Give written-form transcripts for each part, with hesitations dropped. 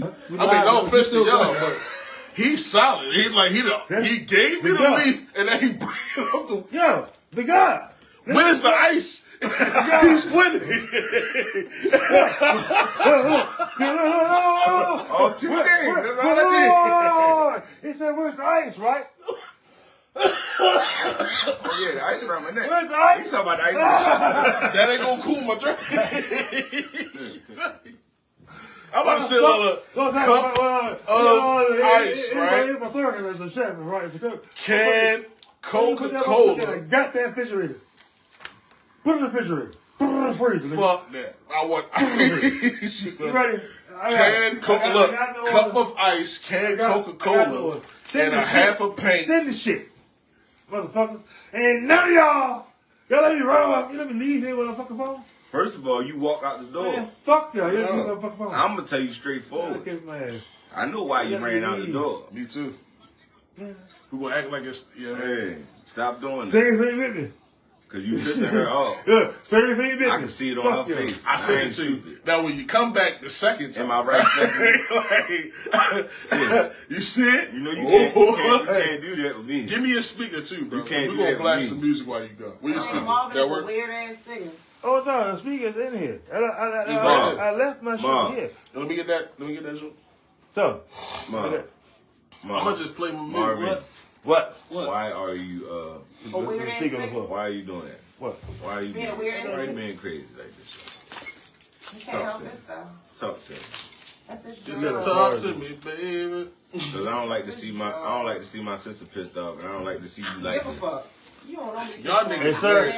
me. I mean, no offense to y'all, but he's solid. He gave me the leaf and then he bring it up the. Yo, the guy. Where's the ice? He's winning. Oh, 2 days. That's all I did. He said, "Where's the ice?" Right? Oh yeah, the ice around my neck. Where's the ice? You talking about the ice? That ain't gonna cool my drink. I'm about to say a little cup of ice, right? My clerk is a chef, right? Can Coca-Cola. Goddamn refrigerator. Put it in the refrigerator. Put it in the freezer. Fuck that. I want ice. You ready? Cup of ice, canned Coca-Cola, and a half a pint. Send the shit, motherfucker. And none of y'all let me run up. You let me leave here with a fucking phone. First of all, you walk out the door. Man, fuck y'all. You let me leave with a fucking phone. I'm gonna tell you straightforward. I know why you ran out the door. Me too. We gonna act like it's Hey, stop doing that. Say anything with me. Cause you pissing her off. Yeah, say anything with me. I can see it on her face. I say it too. Now when you come back the second time, am I right? You see it? You know you can't do that with me. Give me a speaker too, bro. You can't We're do gonna that blast with some music while you go. Where your speaker? That work? Weird ass thing. Oh no, the speaker's in here. I left my shit here. Let me get that. Joint. So, I'm gonna just play my music. Marvin. What? Why are you A weird ass thing? why are you doing that? What? Why are you Being weird ass why are you thing? being crazy like this? You can't help this though. Talk to me. That's his Just job. talk to me, baby. Cause I don't like to see my sister pissed off, and I don't like to see you like Give a that. fuck. You don't know me. Y'all niggas Hey, sir. weird.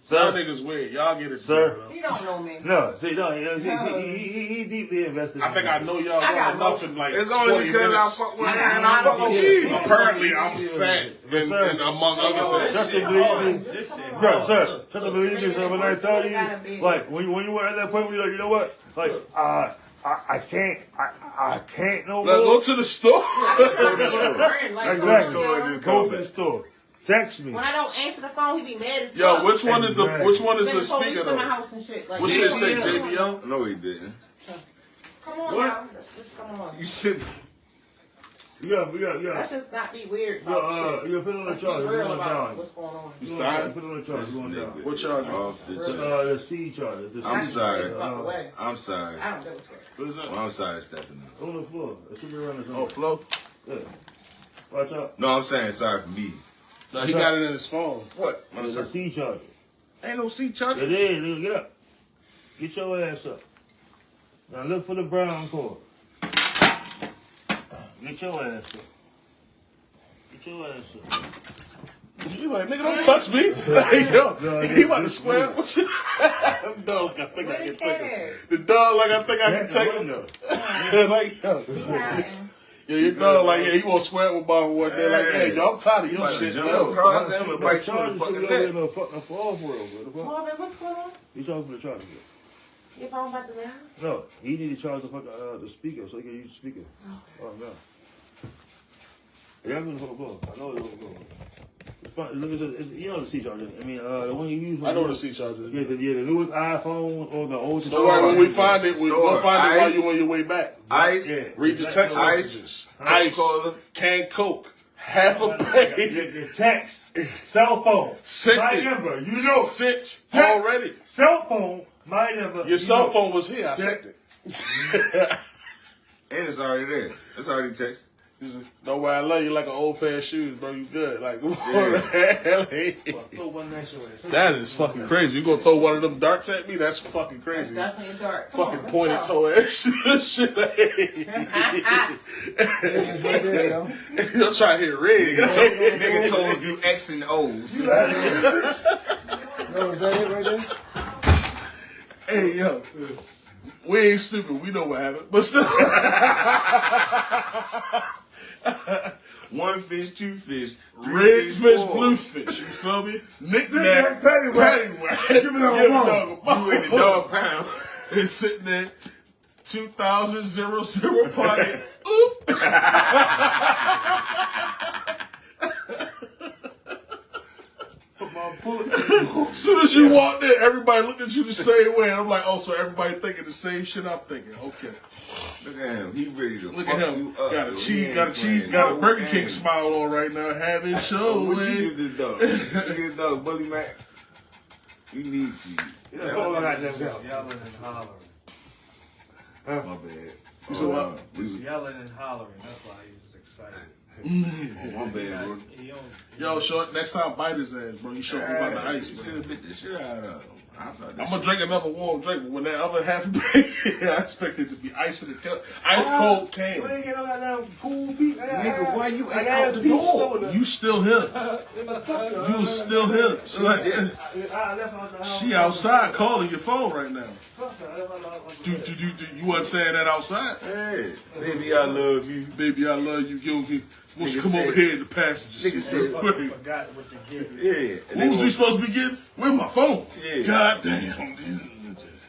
Y'all niggas weird. Y'all get it, Sir. You don't know me. No, see, no, he deeply invested. I think I know y'all I got well enough in like It's 20 only because minutes. I fuck with her and I I fuck with you. Apparently, I'm fat, and among other Just things. to believe me, sir, just to believe me, sir. When I tell you, like, when you were at that point where you're like, you know what, like, I can't no more. Let's go to the store. Exactly. Go to the store. Text me. When I don't answer the phone, he be mad as fuck. Yo, which one is the Police speaker in my though? house and shit. Like, What should it say, JBL? No, he didn't. Come on, What? y'all. Let's come on. You should. Yeah. Let's just not be weird Yeah, about shit. you put it on the Let's be charge. real You're going about down. what's going on. Put it on the charge. You're going down. What charge? Off the The C charge. I'm sorry. Fuck away. I'm sorry. I don't give a fuck. What is that? Well, I'm sorry, Stephanie. On the floor. It should be around the Oh, Flo? Yeah. Watch out. No, I'm saying sorry for me. No, he got it in his phone. What? There's a C charger. Ain't no seat charger. It is. Nigga, get up. Get your ass up. Now look for the brown cord. Get your ass up. Get your ass up. You like, nigga, don't touch me. Like, yo, he about to swear. What you? Dog, I think I can take it. The dog, like, I think I can take it. Like, yo. Yeah, your dog, like, yeah, he won't swear with Bob one day. Like, hey, yo, I'm tired of your shit, yo. Marvin, what's going on? He charged for the charger. Your phone about to now? No, he need to charge the the speaker so he can use the speaker. Oh no. Yeah, I'm gonna go. I know it's gonna go. It's fine. Look, you know the C charger. I mean, the one you use. I know what a C charger is. Yeah, the newest iPhone or the oldest. Don't worry, when we find it, we'll find it while you're on your way back. Ice. Yeah. Read your text messages. Ice. Canned Coke. Half a pint. Your text. Cell phone. Sent My it. number. You know. Sent Text. already. Cell phone. My number. Your cell phone was here. I sent it. And it's already there. It's already text. Don't worry, I love you like an old pair of shoes, bro. You good. Like, what the hell? That is fucking crazy. You gonna throw one of them darts at me? That's fucking crazy. That's definitely a dart. Fucking pointed toe ass shit. You'll try to hit red. Nigga told you X and O's. Hey, yo. We ain't stupid. We know what happened. But still. One fish, two fish, Red fish, four. blue fish. You feel me? Knick-knack, Paddywhack. paddywhack. Give me Give dog dog a bone. You in the dog pound. It's sitting there. 2000 pocket. Oop. Put my foot. As soon as you walked in, everybody looked at you the same way. And I'm like, oh, so everybody thinking the same shit I'm thinking. Okay. Look at him. He ready to Look fuck at him. you up. Got a yo. cheese, He got a ain't cheese, playing got a no Burger King game. smile on right now. Having show. What man. you do this dog? Look at this dog, Bully Mac. You need cheese. You know, hold on, goddamn go. Yelling and hollering. My bad. You said what? We was, Yelling and hollering. That's why he was excited. my bad, bro. Yo, short. Next time, bite his ass, bro. You show me about the ice, You man. should have bit the shit out of him. I'm gonna drink another warm drink, but when that other half drink, I expect it to be ice in the ice cold You ain't can. get no goddamn cool feet. Nigga, why you I ain't got out the peach door? soda. You still here? You was still here? She like, I left out the house. she outside calling your phone right now. Fuck that. I left out the house. You wasn't saying that outside? Hey, baby, I love you. Baby, I love you. You want you Nigga come over said- here in the passenger Nigga seat. said- real quick. Forgot what to give. Yeah. What was we supposed to be getting? Where's my phone? Yeah. God damn.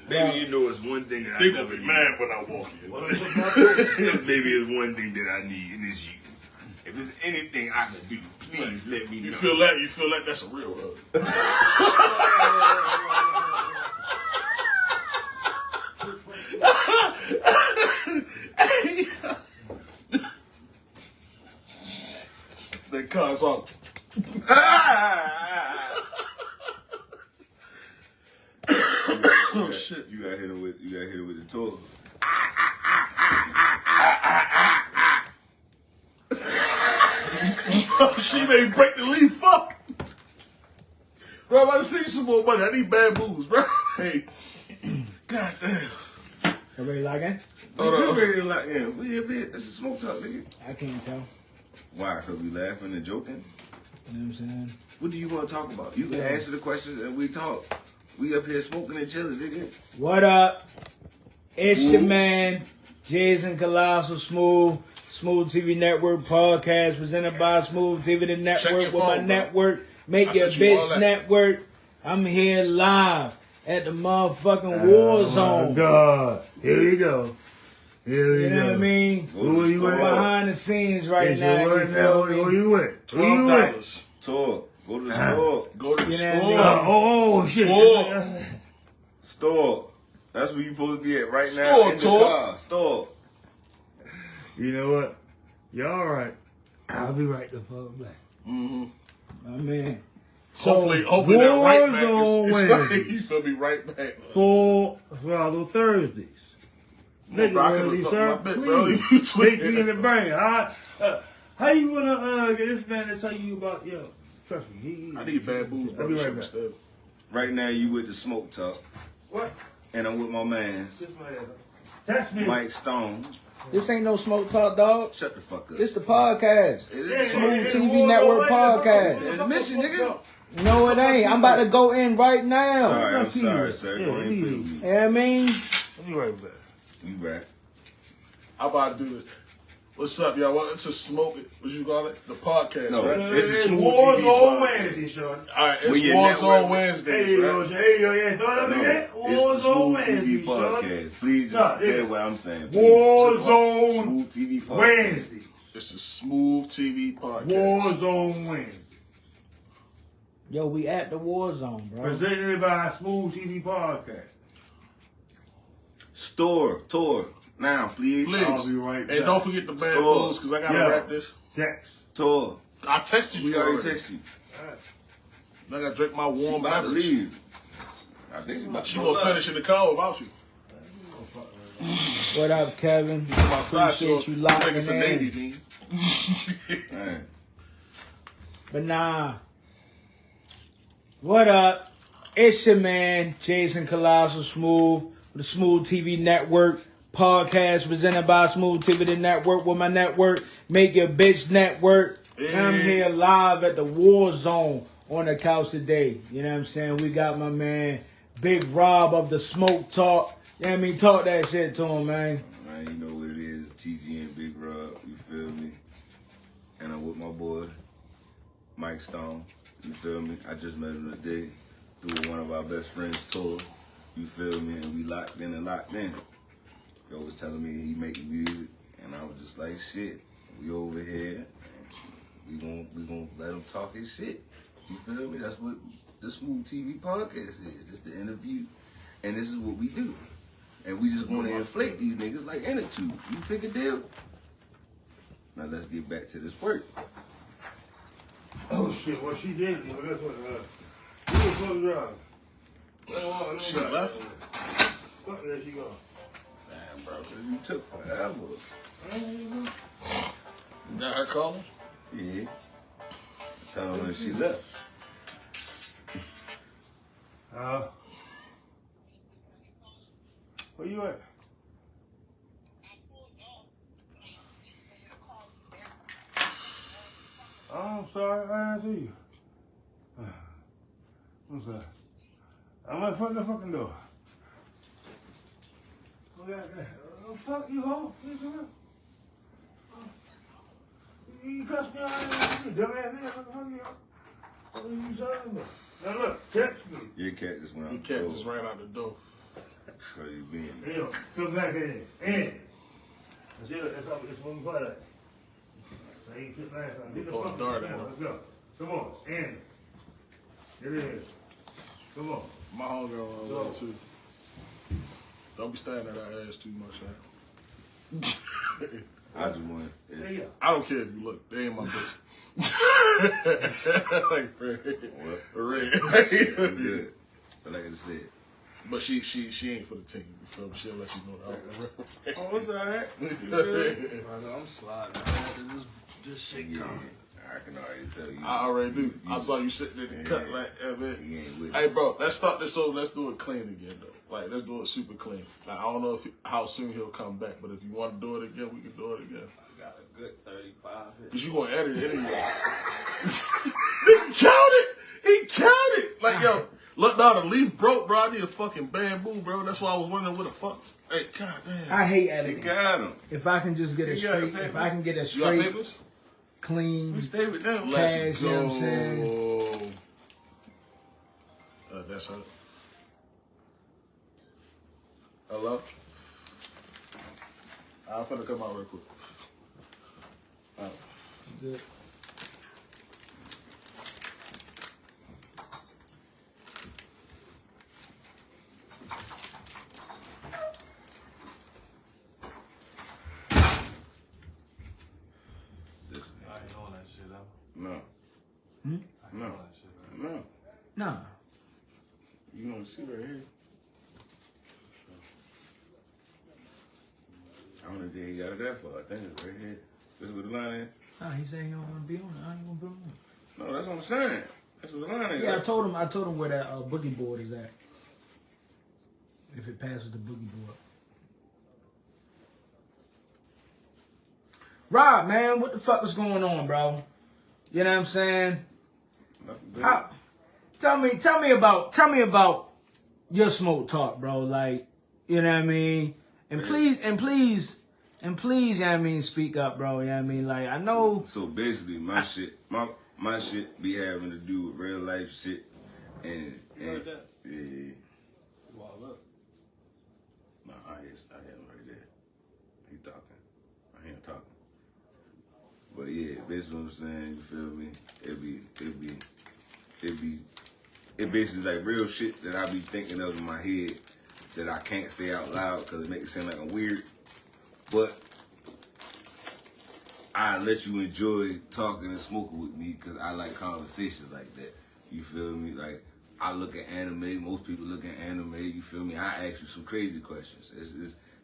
Baby, you know it's one thing that They I gonna never be need. mad when I walk in. This baby is one thing that I need, and it's you. If there's anything I can do, please let me know. You feel that? You feel that? That's a real hug. That car's on. Oh shit! You got hit him with the tour. She may break the leaf up. Bro, I'm about to see some more money. I need bamboos, bro. Hey, god damn. Everybody lagging? Hold You on. ready to like, yeah, we here, bitch. This is smoke talk, nigga. I can't tell. Why? Cause we laughing and joking. You know what I'm saying? What do you want to talk about? You can answer the questions and we talk. We up here smoking and chilling, nigga. What up? It's your man, Jason Colossal SMOOV, SMOOV TV Network podcast presented by SMOOV TV the your Network with phone, my bro. network. Make I your sent you all bitch that. network. I'm here live at the motherfucking war Oh, zone. God. Here you go. Here you You go. know what I mean? Who are you We're with? behind the scenes right Is now. you You right now? feel Who me? you with? Who you with? $12. Tour. Go to the store. Go to the You know what I store. mean? Oh, shit. Tour. Store. That's where you supposed to be at right now. Store, in the tour. car. Store. You know what? You all right. I'll be right the fuck back. Mm-hmm. My man. Hopefully that right back Warzone is Wednesday. like, you feel me right back. For Friday Thursdays. Nigga, bro, I could've ready, fucked sir? my bit, bro. Please. You Take tweaking. me in the brain. How you gonna get this man to tell you about, yo, trust me. I need bamboos, bro. I'll be You right should back. understand. Right now you with the smoke talk. What? And I'm with my mans. Kiss my ass. Text me. Mike Stone. This ain't no smoke talk, dog. Shut the fuck up. This the podcast. It is Yeah, the SMOOV yeah, TV yeah, Network yeah, podcast. yeah, Admission, nigga. No, it ain't. I'm about to go in right now. Sorry, I'm Fuck you. sorry, sir. Yeah, Go ahead and leave. prove me. You know what I mean? I'll be right back. You back. I'm about to do this. What's up, y'all? Welcome to Smoke It. What you call it? The podcast, No. right? It's the Smooth Warzone TV podcast. Wednesday, Sean. All right, it's We in Warzone network. Wednesday, Hey, yo, right? yeah, throw that No, again. it's the Warzone Smooth Wednesday, TV Sean. podcast. Please Nah, just say yeah. what I'm saying. Please. Warzone Smooth TV podcast. Wednesday. It's a Smooth TV podcast. Warzone Wednesday. Yo, we at the war zone, bro. Presented by SMOOV TV podcast. Store. Tour. Now, please. Please. I'll be right And back. don't forget the bamboos, because I got to Yeah. wrap this. Text. Tour. I texted you We already texted you. I got to drink my She warm about to beverage. leave. I think she about to She pull gonna up. finish in the car without you. What up, Kevin? My side Appreciate show, you locking think it's a in. Navy, man. Man. But nah. What up? It's your man, Jason Colossal SMOOV, with the SMOOV TV Network podcast presented by SMOOV TV the Network with my network. Make your bitch network. Yeah. I'm here live at the war zone on the couch today. You know what I'm saying? We got my man, Big Rob of the Smoke Talk. You know what I mean? Talk that shit to him, man. Man, you know what it is. TG and Big Rob. You feel me? And I'm with my boy, Mike Stone. You feel me? I just met him today through one of our best friends' tour. You feel me? And we locked in and locked in. Yo was telling me he making music, and I was just like, shit, we over here, and we gon' let him talk his shit. You feel me? That's what the Smooth TV podcast is. It's the interview, and this is what we do. And we just want to inflate these niggas like inner tubes. You pick a deal. Now let's get back to this work. Oh shit! What she did? Well, that's what. Who was supposed to drive? She left. Fuck there she go. Damn, bro, you took forever. You got her calling? Yeah. Tell her when she left. Where you at? Oh, I'm sorry, I didn't see you. I'm sorry. I'm at the fucking door. Oh, oh, fuck you, hoe. You cuss me out, you dumbass nigga. What are you talking about? Now look, text me. Your cat just went out Your cat just ran out the door. So you being Hell, come back in. And that's it. That's all. It's one part of it. I ain't shit last time. Get the Pull a fuck dart out. at him. Let's go. Come on, and it is. Come on. My homegirl on the way too. Don't be staring at her ass too much, man. I just want There you go. I don't care if you look. They ain't my bitch. Like Fred. what? Red. I'm good. But like I said. But she ain't for the team. You feel me? She'll let you know that. Oh, it's alright. I'm sliding. This shit Yeah, coming. I can already tell you. I already do. I saw you sitting in the cut like that, man. You ain't with Hey, it. bro, let's start this over. Let's do it clean again, though. Like, let's do it super clean. Like, I don't know how soon he'll come back, but if you want to do it again, we can do it again. I got a good 35 hits. Because you going to edit it anyway. He counted. He counted. Like, yo, look, now the leaf broke, bro. I need a fucking bamboo, bro. That's why I was wondering what the fuck. Hey, goddamn. I hate You editing. got him. If I can just get a You got straight, the if I can get a You got straight, papers? clean, We stay with them. Let's Cash, you know what I'm saying? go. That's her. Hello? I'm finna come out real quick. Good. This I ain't on that shit though. No. I ain't No. on that shit. No. Nah. You gonna see right here. I don't know if he got it that far. I think it's right here. This is where the line is. Nah, he said he don't want to be on it. I ain't gonna put him on. No, that's what I'm saying. That's where the line is. Yeah, I told him where that boogie board is at. If it passes the boogie board. Rob, man, what the fuck is going on, bro? You know what I'm saying? Nothing good. Tell me about your smoke talk, bro. Like, you know what I mean? And please, you know what I mean, speak up, bro. You know what I mean? Like, I know. So basically, my shit be having to do with real life shit, and heard that? yeah. Well, look. No, I hear him right there. He talking. I hear him talking. But yeah, basically what I'm saying, you feel me? It basically like real shit that I be thinking of in my head that I can't say out loud because it makes it seem like I'm weird. But I let you enjoy talking and smoking with me because I like conversations like that. You feel me? Like, I look at anime. Most people look at anime. You feel me? I ask you some crazy questions.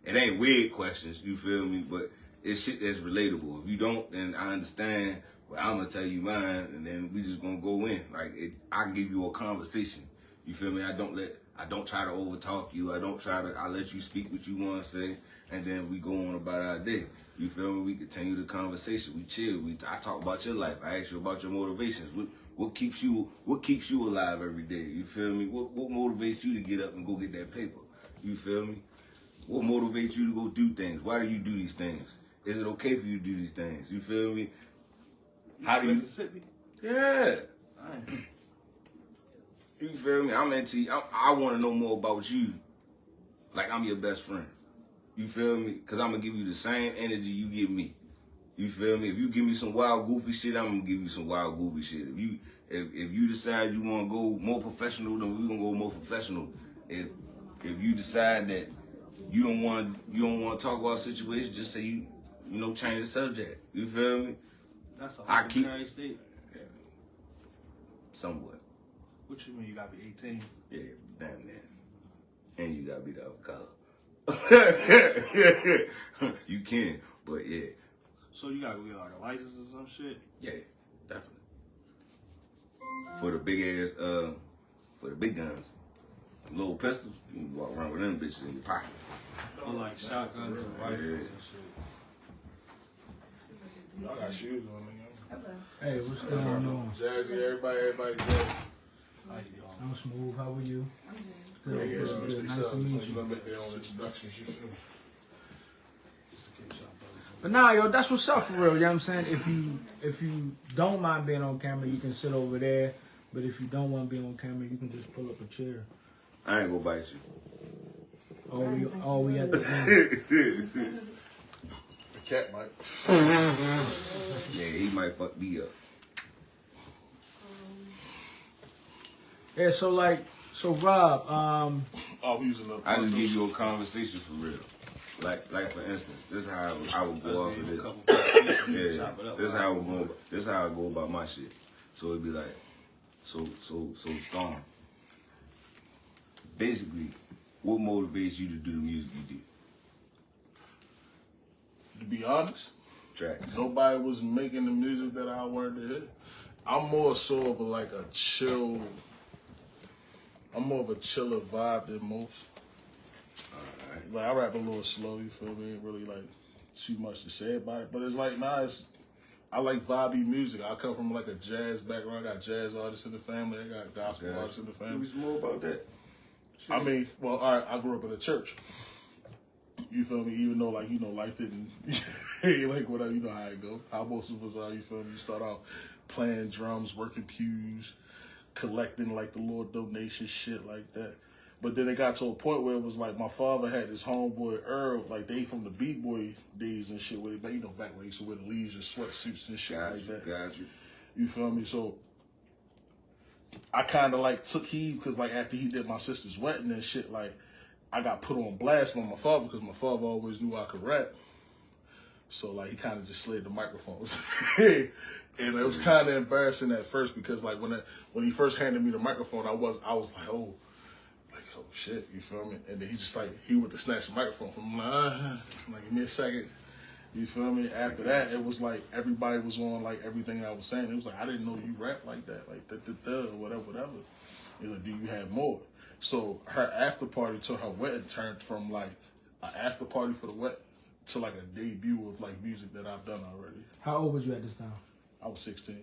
It ain't weird questions. You feel me? But it's shit that's relatable. If you don't, then I understand. But I'm gonna tell you mine, and then we just gonna go in. Like, I give you a conversation. You feel me? I don't try to overtalk you. I let you speak what you want to say, and then we go on about our day. You feel me? We continue the conversation. We chill. I talk about your life. I ask you about your motivations. What keeps you alive every day? You feel me? What motivates you to get up and go get that paper? You feel me? What motivates you to go do things? Why do you do these things? Is it okay for you to do these things? You feel me? How do you? Mississippi? Yeah. You feel me? I'm into you. I want to know more about you. Like I'm your best friend. You feel me? Because I'm going to give you the same energy you give me. You feel me? If you give me some wild goofy shit, I'm gonna give you some wild goofy shit. If you decide you wanna go more professional, then we gonna go more professional. If you decide that you don't want to talk about situations, just say you change the subject. You feel me? That's a I whole keep- United States. Somewhat. What you mean you gotta be 18? Yeah, damn near. And you gotta be the other color. You can, but yeah. So you gotta get like a license or some shit? Yeah, definitely. For the big ass, for the big guns, little pistols, you can walk around with them bitches in your pocket. Or like shotguns and rifles and shit. Y'all got shoes on, nigga. Hey, what's going on? Jazzy, everybody good. Like, y'all. I'm Smooth. How are you? Yeah, Good, introduce good. Nice to themselves. meet You you. gonna make their own introductions, you feel me? Just in case y'all brothers. But nah, yo, that's what's up for real. You know what I'm saying? If you don't mind being on camera, you can sit over there. But if you don't want to be on camera, you can just pull up a chair. I ain't gonna bite you. We at the end. The cat might. Yeah, he might fuck me up. Yeah, so Rob, Oh, we using the. I just give you a conversation for real. Like for instance, this is how I would go off of this. Yeah, this is how I go about my shit. So it'd be like, so Storm. Basically, what motivates you to do the music you do? To be honest, Tracks. nobody was making the music that I wanted to hear. I'm more so of a chill. I'm more of a chiller vibe than most. Alright. Like I rap a little slow, you feel me? Ain't really like too much to say about it. But it's like I like vibey music. I come from like a jazz background. I got jazz artists in the family. I got gospel artists in the Tell family. me some more about that. I mean, well, all right, I grew up in a church. You feel me? Even though, like, life didn't, like, whatever, you know how it go. How most of us are, you feel me? You start out playing drums, working pews, collecting, like, the little donation shit like that. But then it got to a point where it was like my father had this homeboy, Earl, like, they from the B-boy days and shit, where they, back when they used to wear the leisure sweatsuits and shit like that. Got you. You feel me? So I kind of like took heed because like after he did my sister's wedding and shit, like I got put on blast by my father because my father always knew I could rap. So like he kind of just slid the microphones, and it was kind of embarrassing at first because like when he first handed me the microphone, I was like oh shit, you feel me? And then he went to snatch the microphone from me. I'm like, give me a second. You feel me? After that, it was like everybody was on like everything I was saying. It was like I didn't know you rap like that, like or whatever. He's like, do you have more? So her after party to her wedding turned from like an after party for the wedding to like a debut of like music that I've done already. how old was you at this time? I was 16.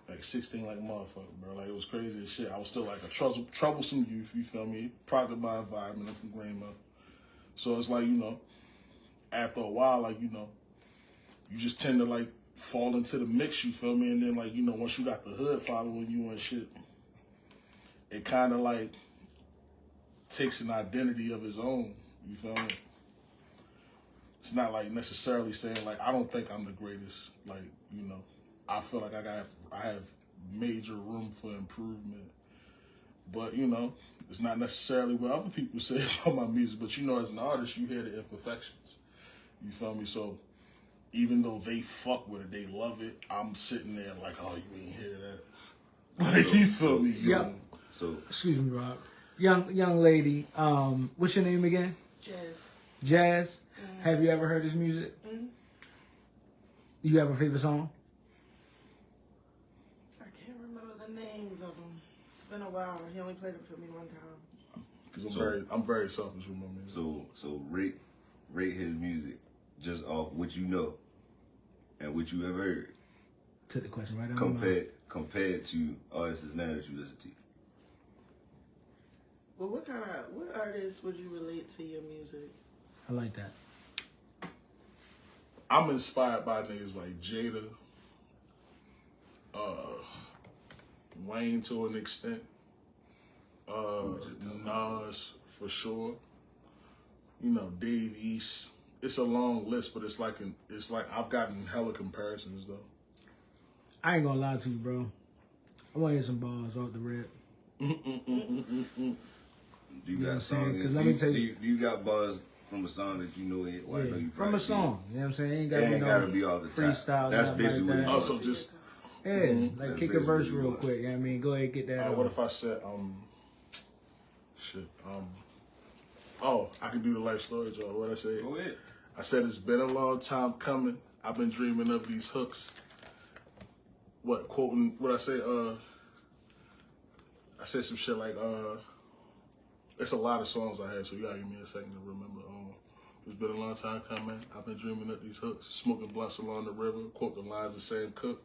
Like 16 like a motherfucker, bro. Like it was crazy as shit. I was still like a troublesome youth, you feel me? Product of my environment. I'm from Greenmount. So it's like, after a while, like, you just tend to like fall into the mix, you feel me? And then like, once you got the hood following you and shit, it kind of like takes an identity of its own, you feel me? It's not like necessarily saying like, I don't think I'm the greatest. Like, I feel like I have major room for improvement. But, it's not necessarily what other people say about my music. But, as an artist, you hear the imperfections. You feel me? So, even though they fuck with it, they love it, I'm sitting there like, oh, you ain't hear that. Like, you feel me? Yeah. So Excuse me, Rob. Young lady, what's your name again? Jazz. Jazz. Have you ever heard his music? You have a favorite song? I can't remember the names of them. It's been a while. He only played it for me one time. Because I'm very selfish with my music. So rate his music just off what you know and what you have heard. Took the question right out of my mouth. Compared to artists now that you listen to. Well, what artists would you relate to your music? I like that. I'm inspired by niggas like Jada, Wayne to an extent, Nas for sure. Dave East. it's a long list, but it's like I've gotten hella comparisons though. I ain't gonna lie to you, bro. I want to hear some bars off the rip. Do you got songs? Because let me tell you, you got bars from a song that you know it? Well, yeah, I know you from a song. You know what I'm saying? Ain't gotta, ain't gotta be all the time. freestyle. That's basically like what that. it Also, just Yeah, like That's kick a verse basically real what- quick. You know what I mean, go ahead and get that. what if I said oh, I can do the life story, Joe. What I say? Go ahead. I said it's been a long time coming. I've been dreaming of these hooks. What quoting? What I say? I said some shit like it's a lot of songs I had, so you gotta give me a second to remember. It's been a long time coming. I've been dreaming of these hooks, smoking blunts along the river. Quote the lines of Sam Cooke.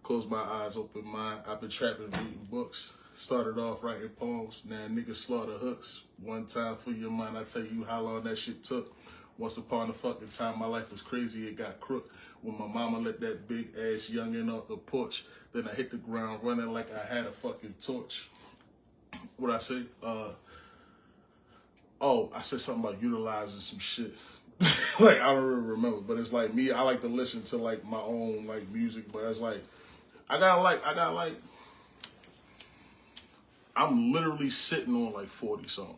Close my eyes, open mine. I've been trapping, reading books. Started off writing poems. Now niggas slaughter hooks. One time for your mind, I tell you how long that shit took. Once upon a fucking time, my life was crazy. It got crook. When my mama let that big ass youngin' off the porch, then I hit the ground running like I had a fucking torch. What I say? I said something about utilizing some shit. Like I don't really remember, but it's like me. I like to listen to like my own like music, but it's like I got like I'm literally sitting on like 40 songs.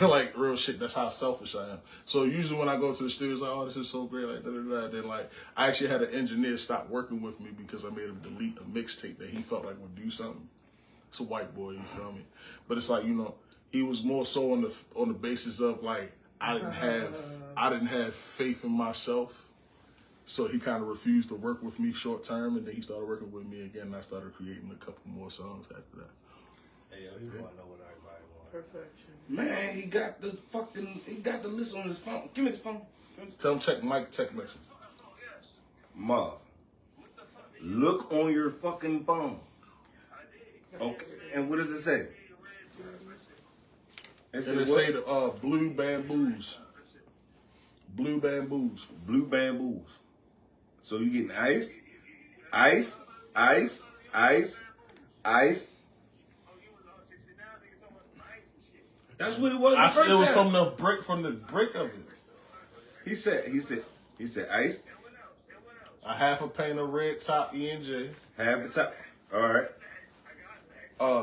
Like real shit. That's how selfish I am. So usually when I go to the studio, it's like, oh, this is so great, like da da da. Then like I actually had an engineer stop working with me because I made him delete a mixtape that he felt like would do something. It's a white boy, you feel me? But it's like, you know, he was more so on the basis of like I didn't have faith in myself. So he kind of refused to work with me short term, and then he started working with me again, and I started creating a couple more songs after that. Hey, yo, you want to know what everybody wants. Perfection. Man, he got the list on his phone. Give me the phone. Tell him check Mike text message. Ma, look on your fucking phone. Okay, and what does it say? And it say the blue bamboos. Blue bamboos. Blue bamboos. So you getting ice, ice, ice, ice, ice. That's what it was. It was from the brick of it. He said ice. A half a pint of red top E&J. Half the top. All right.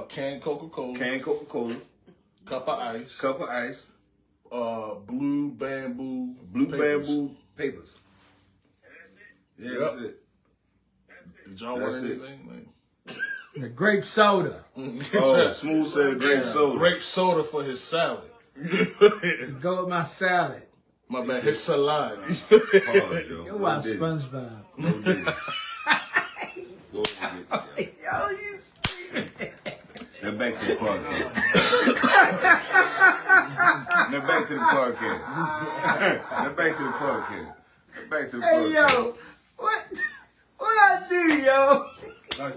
Canned Coca-Cola. Canned Coca-Cola. Cup of ice. Cup of ice. Blue bamboo. Blue papers. bamboo papers. Yeah, Yep. that's it. Did y'all That's want it. anything? The grape soda. Oh, Smooth said grape soda. Grape soda for his salad. Go with my salad. My bad. His salad. Pause, yo. You watch SpongeBob. Yo, you stupid. Now back to the podcast. Now back to the podcast. Now back to the podcast. Back to the podcast. Hey, yo. What I do, yo?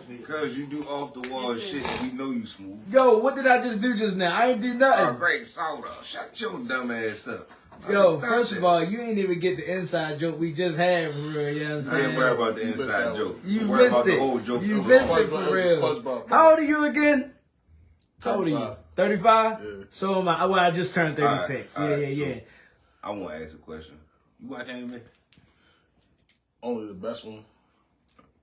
Because you do off the wall shit and we know you smooth. Yo, what did I just do just now? I ain't did nothing. Grape soda. Shut your dumb ass up. Yo, Stop first that. of all, you ain't even get the inside joke we just had for real, you know what I'm I ain't saying? worry about the inside joke. You Worry missed about the it. whole joke. You It was missed it SpongeBob. for It was real. SpongeBob. How old are you again? How old are you? 35. 35? Yeah. So am I. Well, I just turned 36. All right, Yeah. so I want to ask a question. You watch anime? Only the best one.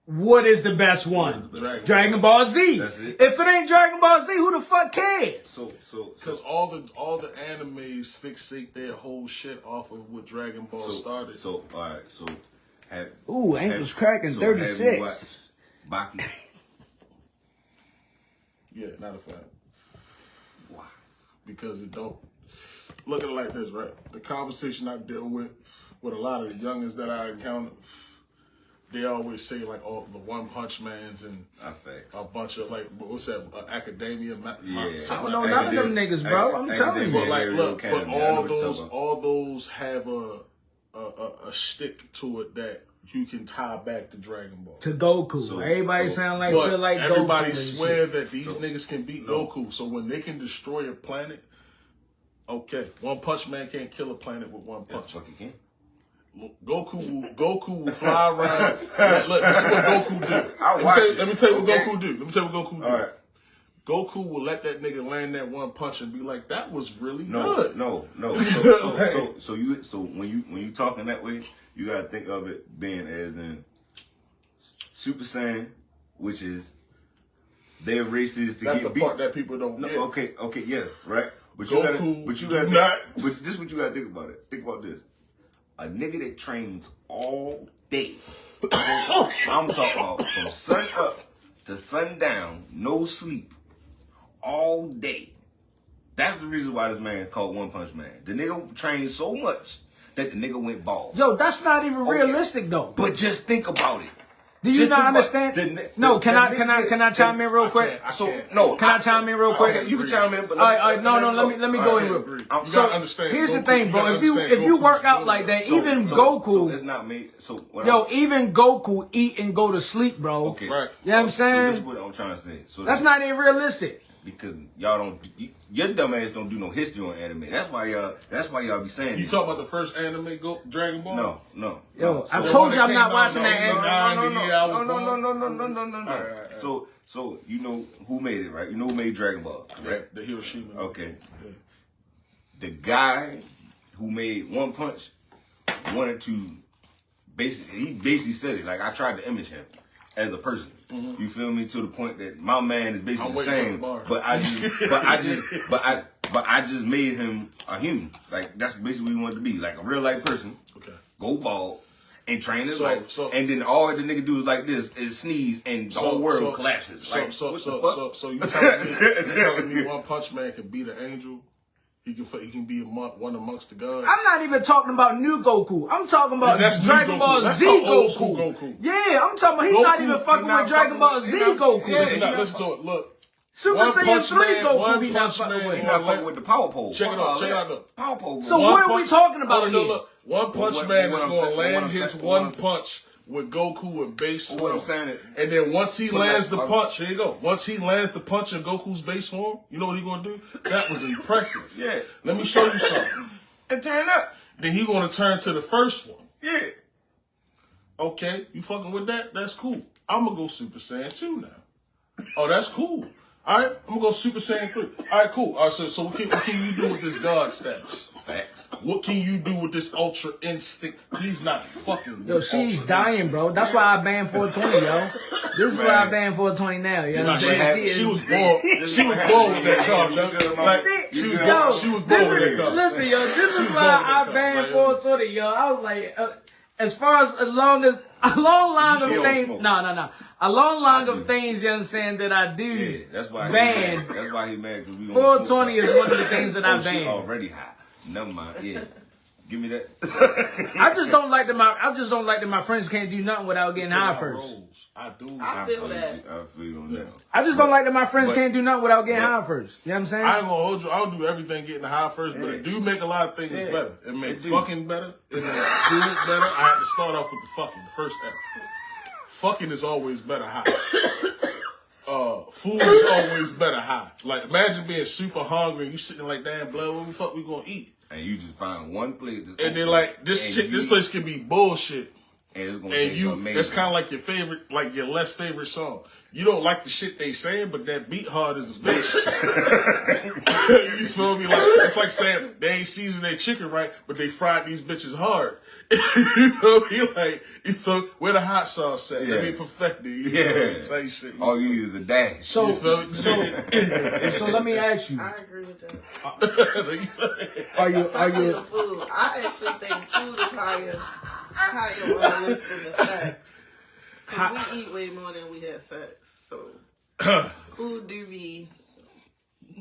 What is the best one? Dragon Ball Z. That's it. If it ain't Dragon Ball Z, who the fuck cares? So Because all the animes fixate their whole shit off of what Dragon Ball started. So all right. So have Ooh, ankles cracking, so have 36. you watched Baki? Yeah, not a fan. Why? Because it don't. Look at it like this, right? The conversation I deal with a lot of the youngins that I encounter, they always say like all the One Punch Mans and a bunch of like what's that academia. Yeah. I don't know none of them niggas, bro. I'm telling you. But like, look, Academy, but I know what you're talking about. all those have a stick to it that you can tie back to Dragon Ball. To Goku. So- Everybody so- sound like But feel like everybody Goku. swear that these So- niggas can beat No. Goku. So when they can destroy a planet, okay, One Punch Man can't kill a planet with one Yes, punch. fuck you can. Goku will fly around. Look, this is what Goku do. Let me tell you what Goku do. All right. Goku will let that nigga land that one punch and be like, that was really good. No. So when you talking that way, you gotta think of it being as in Super Saiyan, which is their races to That's get the beat. part that people don't get. Okay, yes, right. But Goku you gotta not. But this is what you gotta think about it. Think about this. A nigga that trains all day. I'm talking about from sun up to sundown, no sleep, all day. That's the reason why this man is called One Punch Man. The nigga trained so much that the nigga went bald. Yo, that's not even realistic though. But just think about it. Do you not understand? No, can I chime in real quick? Can I chime in real quick? Okay, you can chime in, but let me go in real quick. You gotta understand. Here's the Goku, thing, bro. If you work out like that, even Goku, it's not me. So even Goku eat and go to sleep, bro. Okay, right. You know what I'm saying? So this is what I'm trying to say. So that's not even realistic. Because y'all don't, your dumb ass don't do no history on anime. That's why y'all be saying. You talk about the first anime Dragon Ball? No. Yo, So I told you I'm not watching that anime. No. So you know who made it, right? You know who made Dragon Ball, correct? The Hiroshima. Okay. Yeah. The guy who made One Punch wanted to basically said it like I tried to image him as a person. Mm-hmm. You feel me? To the point that my man is basically the same, but I just made him a human. Like that's basically what he wanted to be, like a real life person. Okay. Go bald and train his life, and then all the nigga do is like this, is sneeze, and the whole world collapses. So you telling me One Punch Man can beat an angel? He can be one amongst the gods. I'm not even talking about new Goku. I'm talking about Dragon Ball Z Goku. Yeah, I'm talking about he's not even fucking with Dragon Ball Z Goku. Listen to it. Look. Super Saiyan 3 Goku, he not fucking with. He's not fucking with the power pole. Check it out. Look. Power pole. So what are we talking about here? Look. One Punch Man is going to land his one punch with Goku in base form. What I'm saying, and then once he lands the punch, here you go. Once he lands the punch in Goku's base form, you know what he's gonna do? That was impressive. Yeah. Let me show you something. And turn up. Then he gonna turn to the first one. Yeah. Okay, you fucking with that? That's cool. I'm gonna go Super Saiyan 2 now. Oh, that's cool. All right, I'm gonna go Super Saiyan 3. All right, cool. All right, so what can you do with this God status? Facts. What can you do with this Ultra Instinct? He's not fucking. Yo, she's dying, bro. That's why I banned 420, yo. This is why I banned 420 now. You know what I'm saying? She was born. She was born with that car. She was born with that car. Listen, yo, this is why I banned 420, yo. I was like, as far as a long line of things, no. A long line of things, you know what I'm saying, that I do. Yeah, that's why ban. That's why he mad. 420 is one of the things that I ban. Already high. Never mind. Yeah. Give me that. I just don't like that my friends can't do nothing without getting high first. I do. I feel that. I feel on that. I just don't like that my friends can't do nothing without getting high first. You know what I'm saying? I ain't gonna hold you. I'll do everything getting high first, but it do make a lot of things better. It makes fucking better. It makes food better. I had to start off with the fucking, the first F. Fucking is always better high. Food is always better high. Like, imagine being super hungry and you sitting like, damn, blood, what the fuck we gonna eat? And you just find one place. And then like this place can be bullshit. And it's gonna taste amazing. That's kind of like your favorite, like your less favorite song. You don't like the shit they saying, but that beat hard as a bitch. You feel me? Like it's like saying they ain't seasoned their chicken right, but they fried these bitches hard. You know me? Like, you feel me? Where the hot sauce at? Let me perfect it. You know, type shit. All you need is a dash. So let me ask you. I agree with that. Are you? The food. I actually think food is higher on the list than the sex. Because we eat way more than we have sex. So food do be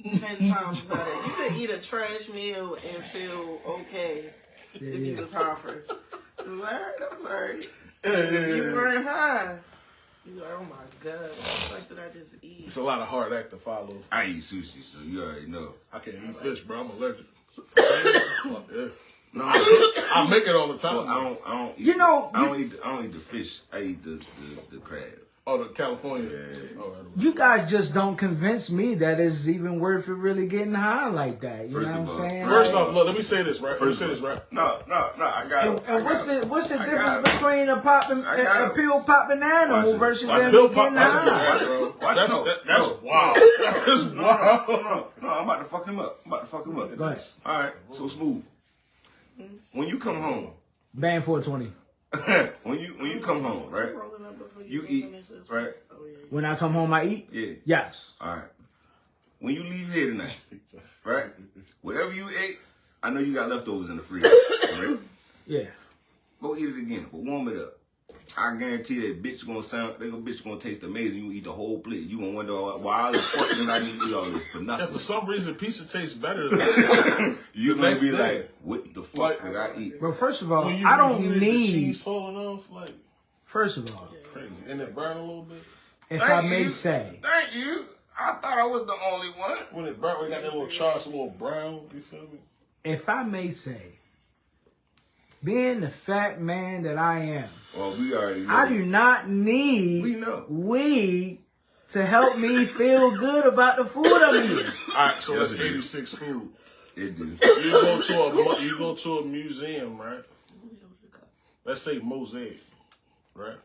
10 times better. You could eat a trash meal and feel okay if you was high first. I'm sorry. You weren't high. You like, oh my God, what the fuck did I just eat? It's a lot of hard act to follow. I eat sushi, so you already know. I can't eat fish, bro. I'm allergic. Fuck yeah. No, I make it all the time. So I don't eat. You know, I don't eat the fish. I eat the crab. Oh, the California. Yeah. Oh, You guys just don't convince me that it's even worth it really getting high like that. You First know of what I'm all- saying? First Like, off, look, let me say this, right? No, I got it. and what's the I got difference it. between a popping I got a it. pill popping animal Watch it. versus Watch them it. Pill getting pop- high? That's No, wild. That is wild. No, I'm about to fuck him up. Go ahead. All right, so smooth. When you come home, Band 420. when you come home, right? You eat, right? When I come home, I eat. Yeah. Yes. All right. When you leave here tonight, right? Whatever you ate, I know you got leftovers in the freezer, right? Yeah. Go eat it again, but warm it up. I guarantee that bitch gonna taste amazing. You eat the whole plate. You gonna wonder why the fuck did I just eat all this for Yeah, nothing? for some reason, pizza tastes better. You the gonna next be day. like, what the fuck did I eat? Bro, first of all, When you I don't hear the need. cheese falling off, like First of all, crazy, and it burn a little bit. if Thank I may you. say, Thank you. I thought I was the only one. When it burn, we got that little charge, a little brown. You feel me? if I may say, being the fat man that I am, Well, we already know. I do not need We know. weed to help me feel good about the food I'm eating. All right, so Yes, it's it is. 86 food. It do. You go to a museum, right? Let's say Mosaic, right?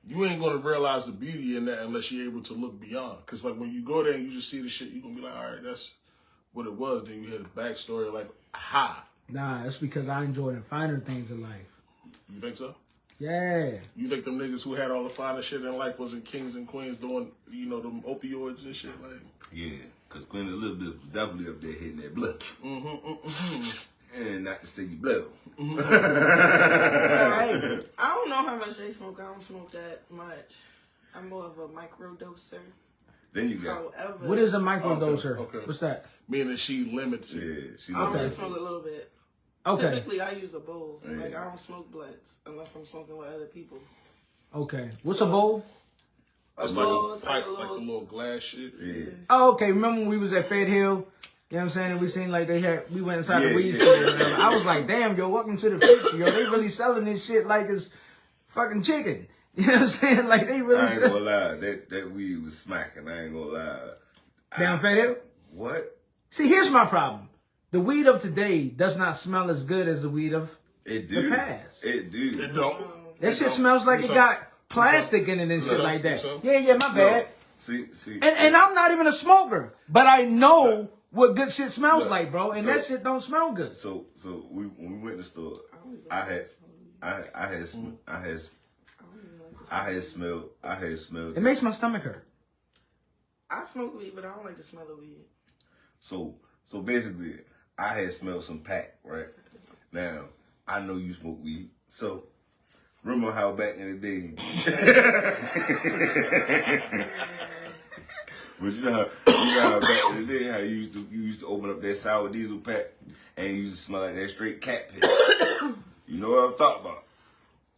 You ain't gonna realize the beauty in that unless you're able to look beyond. Cause like when you go there and you just see the shit, you're gonna be like, all right, that's what it was. Then you hear the backstory, like, aha. Nah, that's because I enjoy the finer things in life. You think so? Yeah. You think them niggas who had all the finer shit in life wasn't kings and queens doing, you know, them opioids and shit? Like, Yeah, because Queen Elizabeth was definitely up there hitting that blood. And not to say you blow. Right. I don't know how much they smoke. I don't smoke that much. I'm more of a microdoser. Then you got, However, What is a microdoser? Okay. What's that? meaning she limits it. yeah, she I look only like smoke a little bit. Okay. Typically, I use a bowl. Yeah. Like I don't smoke blunts unless I'm smoking with other people. Okay. What's a bowl? A It's like bowl a is pipe, like a little glass shit. Yeah. Oh, okay. Remember when we was at Fed Hill? You know what I'm saying? And we seen like we went inside the Yeah, weed yeah. store. Or whatever. I was like, damn, yo, welcome to the future, yo. They really selling this shit like it's fucking chicken. You know what I'm saying? Like they really I ain't selling. gonna lie, that weed was smacking. I ain't gonna lie. Down Fed Hill? What? See, here's my problem. The weed of today does not smell as good as the weed of It do. the past. It do. It don't. That shit smells like it got plastic in it and shit So- like that. so- Yeah, my bad. See. And I'm not even a smoker, but I know what good shit smells Look, like, bro. And so- that shit don't smell good. So when we went to the store, I had smelled. It makes my stomach hurt. I smoke weed, but I don't like the smell of weed. So basically, I had smelled some pack, right? Now, I know you smoke weed. So, remember how back in the day, but you know how back in the day, how you used to open up that sour diesel pack and you used to smell like that straight cat piss. You know what I'm talking about?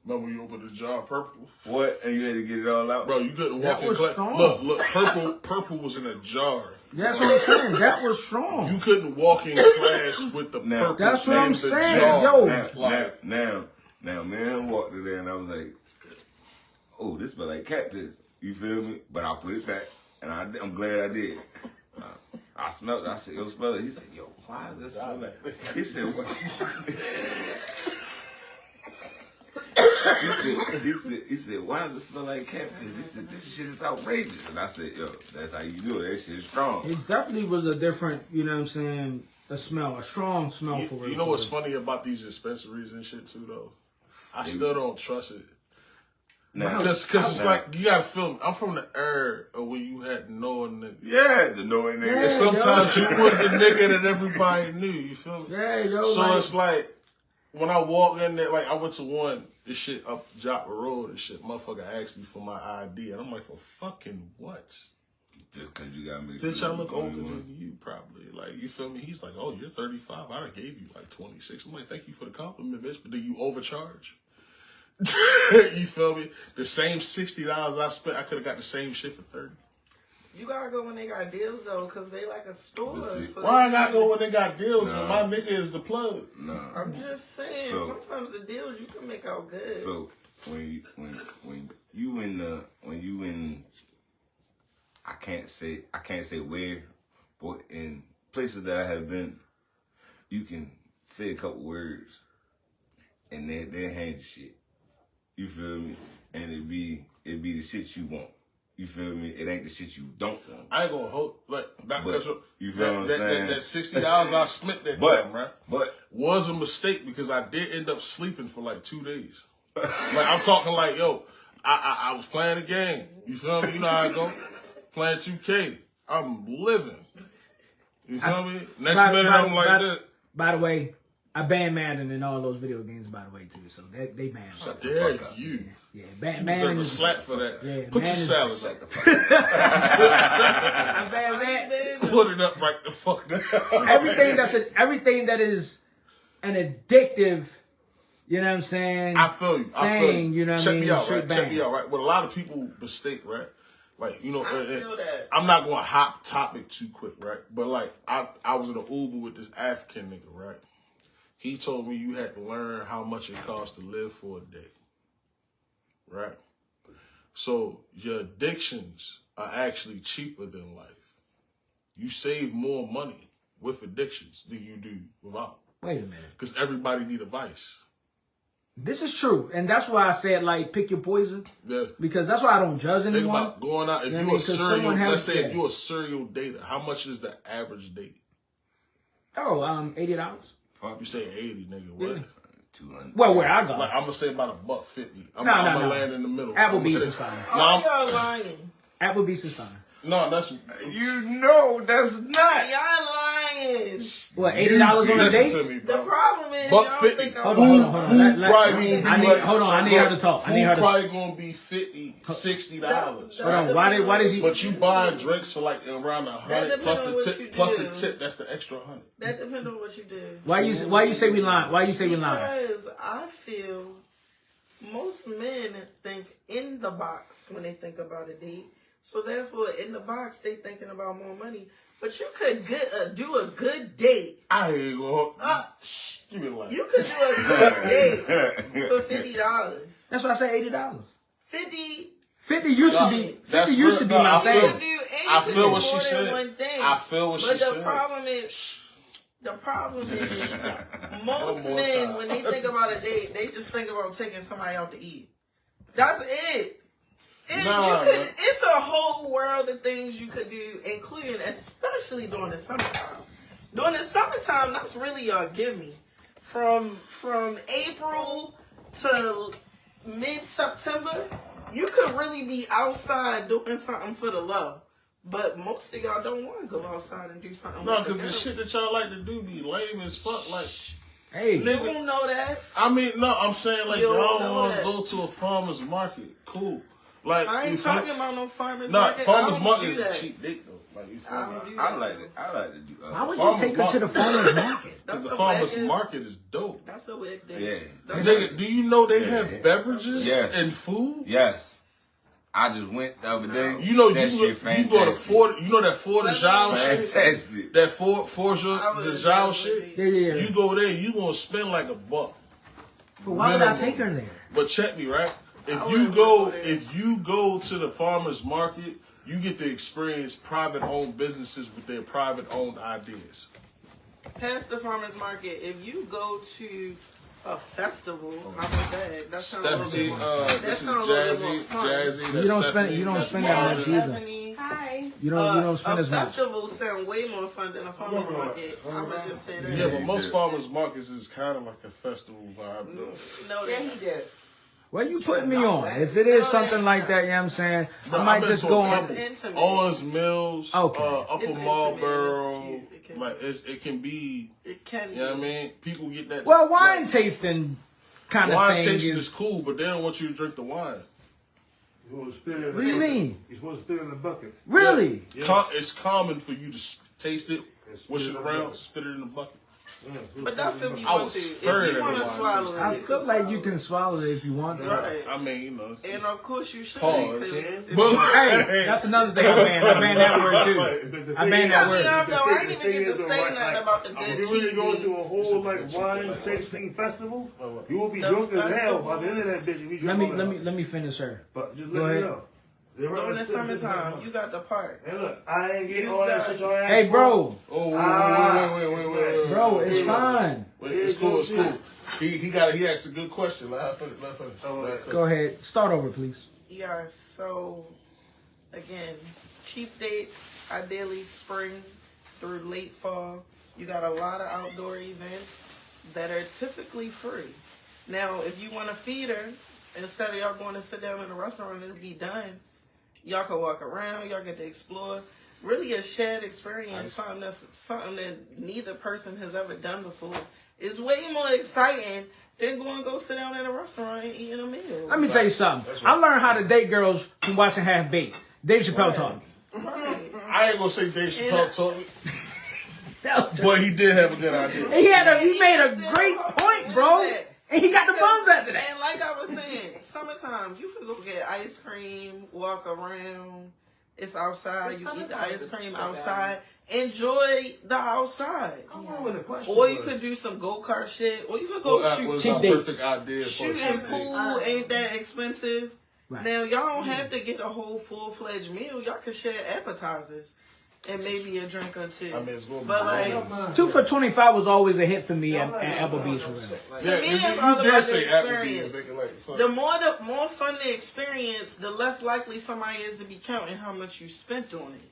Remember when you opened the jar of purple? What? And you had to get it all out? Bro, you couldn't That walk in was class. strong. Look, purple was in a jar. That's what I'm saying. That was strong. You couldn't walk in class with the Now- purple. That's what in I'm the saying, jar. yo. Now, man walked in there and I was like, oh, this smell like cat piss. You feel me? But I put it back and I'm glad I did. I smelled it. I said, yo, smell it. He said, yo, why is this smell like? He said, what? He said, why does it smell like cat piss? He said, this shit is outrageous. And I said, yo, that's how you do it. That shit is strong. It definitely was a different, you know what I'm saying, a strong smell for it. You know what's funny about these dispensaries and shit too, though? I still don't trust it. Now, Because it's like, you gotta feel me. I'm from the era of when you had knowing niggas. yeah, the knowing Yeah. nigga. And sometimes you was the nigga that everybody knew, you feel me? Yeah, yo. So like, it's like, when I walk in there, like I went to this shit up Joppa Road and shit, motherfucker asked me for my ID. And I'm like, for fucking what? Just because you got me. Bitch, I look older than you probably. Like, you feel me? He's like, oh, you're 35. I done gave you like 26. I'm like, thank you for the compliment, bitch. But then you overcharge. You feel me? The same $60 I spent, I could have got the same shit for 30. You gotta go when they got deals though, cause they like a store. See, So Why I gotta go when they got deals when Nah. my nigga is the plug? No. I'm just saying, So- sometimes the deals you can make out good. So when you in I can't say where, but in places that I have been, you can say a couple words and they'll hand you shit. You feel me? And it be the shit you want. You feel me? It ain't the shit you don't want. I ain't gonna hold like that. You feel what I'm saying? That $60 I spent that time, right? But was a mistake because I did end up sleeping for like 2 days. Like I'm talking like, yo, I was playing a game. You feel me? You know how I go? Playing 2K. I'm living. You feel me? Next minute I'm like this. By the way, I banned Madden in all those video games, by the way, too. So they banned me. How dare you? Yeah, You deserve a slap for that. Yeah, Put your salad up. I banned Madden. Put it up right the fuck down. Everything that is an addictive, you know what I'm saying? I feel you. I feel you. You know what Check I mean? me out, Straight right? Check bang. me out, right? What a lot of people mistake, right? Like, you know, I feel that. I'm not going to hop topic too quick, right? But like, I was in an Uber with this African nigga, right? He told me you had to learn how much it costs to live for a day, right? So your addictions are actually cheaper than life. You save more money with addictions than you do without. Wait a minute. Because everybody need a vice. This is true. And that's why I said, like, pick your poison. Yeah. Because that's why I don't judge Think anyone. about going out. If You know you're a what I mean? 'Cause serial, someone has- let's say if yeah. you're a serial dater, how much is the average date? Oh, $80. You say 80, nigga. What? 200. Well, where I go. Like, I'm gonna say about $1.50. I'm No. gonna land in the middle. Applebee's I'ma is say- fine. Oh, y'all lying. Applebee's is fine. No, that's You know that's not. Y'all lying. What, $80 on a listen date? to me, The bro. problem is $1.50. y'all think Hold I'm on, Food, hold on. food Let- probably I gonna need- be like, hold on, I need her to talk. I need Food her to- probably gonna be $50, $60. Hold on, why does he? But you buying drinks for like around $100 plus depends on what the you tip. Plus do. the tip, that's the extra $100. That depends on what you do. Why you say we lying? Why you say we lying? Because I feel most men think in the box when they think about a date. So therefore, in the box, they thinking about more money. But you could do a good date. I ain't gonna. Give me a line. You could do a good date for $50. That's why I say $80. 50. 50 used to be. 50 used to be my I thing. feel- You do anything I feel what more she than said. one thing. I feel what she But said. the problem is, most One more men, time. when they think about a date, they just think about taking somebody out to eat. That's it. Nah, man. It's a whole world of things you could do, including, especially during the summertime. During the summertime, that's really your gimme. From April to mid-September, you could really be outside doing something for the love. But most of y'all don't want to go outside and do something. No, with because the the girl. shit that y'all like to do be lame as fuck. Like, Hey, You don't know that. I mean, no, I'm saying like You y'all don't don't know want to that. go to a farmer's market. Cool. Like, I you ain't feel- talking about no farmer's Nah, market. farmer's I don't market do is a that. cheap date though. Like, you feel I me? don't do that. I like to do. why would you farmer's take her to the farmer's market? Because That's the a farmer's weird- market is dope. That's a weird thing. Yeah. That's Nigga, do you know they Yeah. have beverages Yes. and food? Yes. I just went the other day. You know, that you shit go to fantastic. Fort. You know that Fort de Jao shit. Fantastic. That Fort I de was Jao just shit. Yeah. You go there, you gonna spend like $1. But why would I minimum. take her there? But check me, right? If I you wouldn't go, go there. if you go to the farmer's market, you get to experience private-owned businesses with their private-owned ideas. Past the farmer's market, if you go to a festival, how about that? That sounds a little Stephanie, bit more. this That is sounds a little bit more Jazzy. fun. Jazzy. You don't spend. Stephanie, You don't that's spend that Marvin. much either. Stephanie, Hi. You don't spend a as much. festival sound way more fun than a farmer's market. I was gonna say that. Yeah, but most farmers markets is kind of like a festival vibe. Though. No, Yeah, they he did. Well, you putting me on. If it is something like that, you know what I'm saying, Bro, I I've might been just to go a on. couple. It's intimate. Owens Mills, Okay. Upper It's intimate, Marlboro, it's cute, it can like it can be. It can be. You know what I mean? People get that. Well, wine like, tasting kind of wine thing tasting is. is cool, but they don't want you to drink the wine. You're supposed to spit it in What do you mean? You're supposed to spit it in the bucket. Really? Yeah. It's common for you to taste it, And spit wish it it in the around, bucket. spit it in the bucket. But that's if you I want was to. If further you want to than swallow it. I feel like you can swallow it if you want to. Right. I mean, you know. And of course you should. Pause. Hey, that's another thing I banned. I banned that word too. I banned that word. I didn't even get to say nothing about the dead If you really cheese. go to a whole like wine tasting festival, you will be drunk as hell by the end of that bitch. If you Let me finish her. But just Go let me ahead. know. During the summertime, you got the part. Hey, look, I ain't getting all that shit y'all asked Hey, bro. Oh, wait. Bro, it's fine. Wait, it's cool. He asked a good question. Let her finish. Go ahead. Start over, please. Yeah, so again, cheap dates, ideally spring through late fall. You got a lot of outdoor events that are typically free. Now, if you want to feed her, instead of y'all going to sit down in a restaurant and be done, y'all can walk around, y'all get to explore. Really a shared experience, something that neither person has ever done before. It's way more exciting than go sit down in a restaurant and eating a meal. Let me tell you something. I learned how to date girls from watching Half Baked. Dave Chappelle taught me. Right. I ain't gonna say Dave Chappelle taught me, but he did have a good idea. He made a great point, bro. And he got the buns after that. And like I was saying, summertime, you can go get ice cream, walk around. It's outside. You eat the ice cream outside. Enjoy the outside. Or you could do some go-kart shit. Or you could go shoot. Cheap dates. Perfect idea. Shooting pool ain't that expensive. Right. Now, y'all don't have to get a whole full-fledged meal. Y'all can share appetizers. And maybe a drink or two. I mean, it's gonna be but like, 2 for $25 was always a hit for me at Applebee's for real. to me, it's all you about did the say experience. Applebee's making like fun. The more fun the experience, the less likely somebody is to be counting how much you spent on it.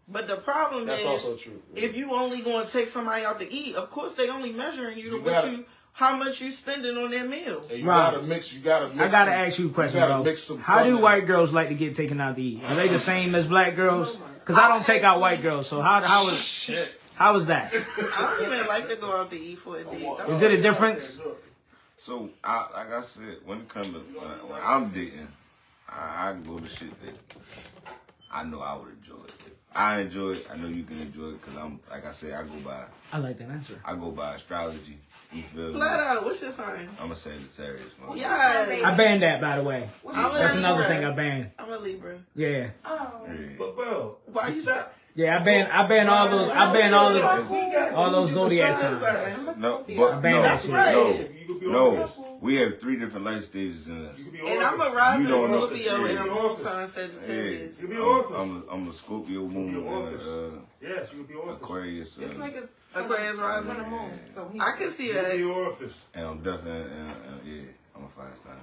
But the problem That's is, also true. if you only going to take somebody out to eat, of course they only measuring you to how much you spending on their meal. And you Right. gotta mix. You gotta mix. I gotta ask you a question, gotta bro. mix some How fun do in white girls like to get taken out to eat? Are they the same as black girls? Because I don't take out white girls, so how is that? I don't even like to go out to eat for a date. Is it a difference? So, like I said, when it comes to when I'm dating, I go to shit that I know I would enjoy it. I enjoy it. I know you can enjoy it because I'm, like I said, I like that answer. I go by astrology. You feel me? Flat out, what's your sign? I'm a Sagittarius, man. Yeah. I banned that, by the way. That's another thing I banned. I'm a Libra. Yeah. Yeah. But bro, Why you stop? Yeah, I banned all those Zodiac signs. No, but That's right. no. We have 3 different life stages in us. And I'm a rising You don't know. Scorpio and Yeah. I'm on sign Sagittarius. you could be Orpheus. I'm a Scorpio moon and Yes, you could be Orpheus. Aquarius. This nigga's Aquarius rising. on the moon, so he I can see You could be that. Orpheus. And I'm definitely, yeah, I'm a fire sign.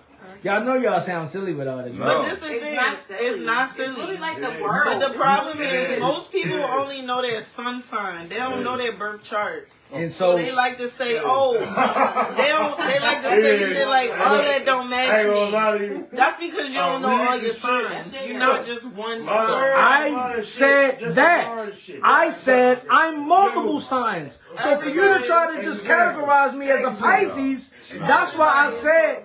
Y'all know y'all sound silly with all this. No. But this is the It's thing. not silly. It's not silly. It's really like the Yeah. word. But the problem Yeah. is most people only know their sun sign. They don't know their birth chart. And So so they like to say, oh, they like to say shit like, oh, that don't I match ain't gonna me. lie to you. That's because you don't know all your signs. You're not just one sign. I said that. I said I'm multiple signs. So for you to try to just categorize me as a Pisces, that's why I said.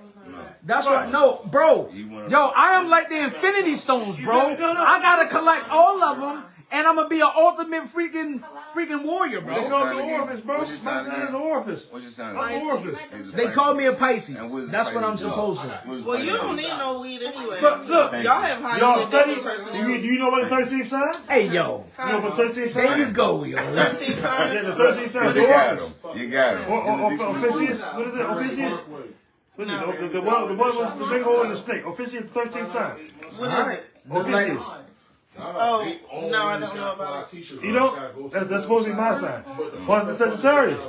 That's why, no, bro. Yo, I am like the Infinity Stones, bro. I gotta collect all of them, and I'm gonna be an ultimate freaking warrior, They bro. call me Orpheus, bro. What's your My sign sign is again? Orpheus. What's your sign? I'm Orpheus. They call me a Pisces. And what's the That's what I'm Pisces do? supposed to. What's the Well, you Pisces don't do? need no weed anyway. Look, look. Y'all have high Y'all study? personality. Do you know what the 13th sign? Hey, yo. You know what the 13th sign? There you go, yo. 13 Yeah, sign. the 13th sign is You got Orpheus. him. You got him. Officius? What is it? Officius? What is it? The one was the big hole in the snake. Officius, 13th sign. What is it? Officius. Oh, no, I don't know about it. You know, that's supposed to be my sign. One of the Sagittarius.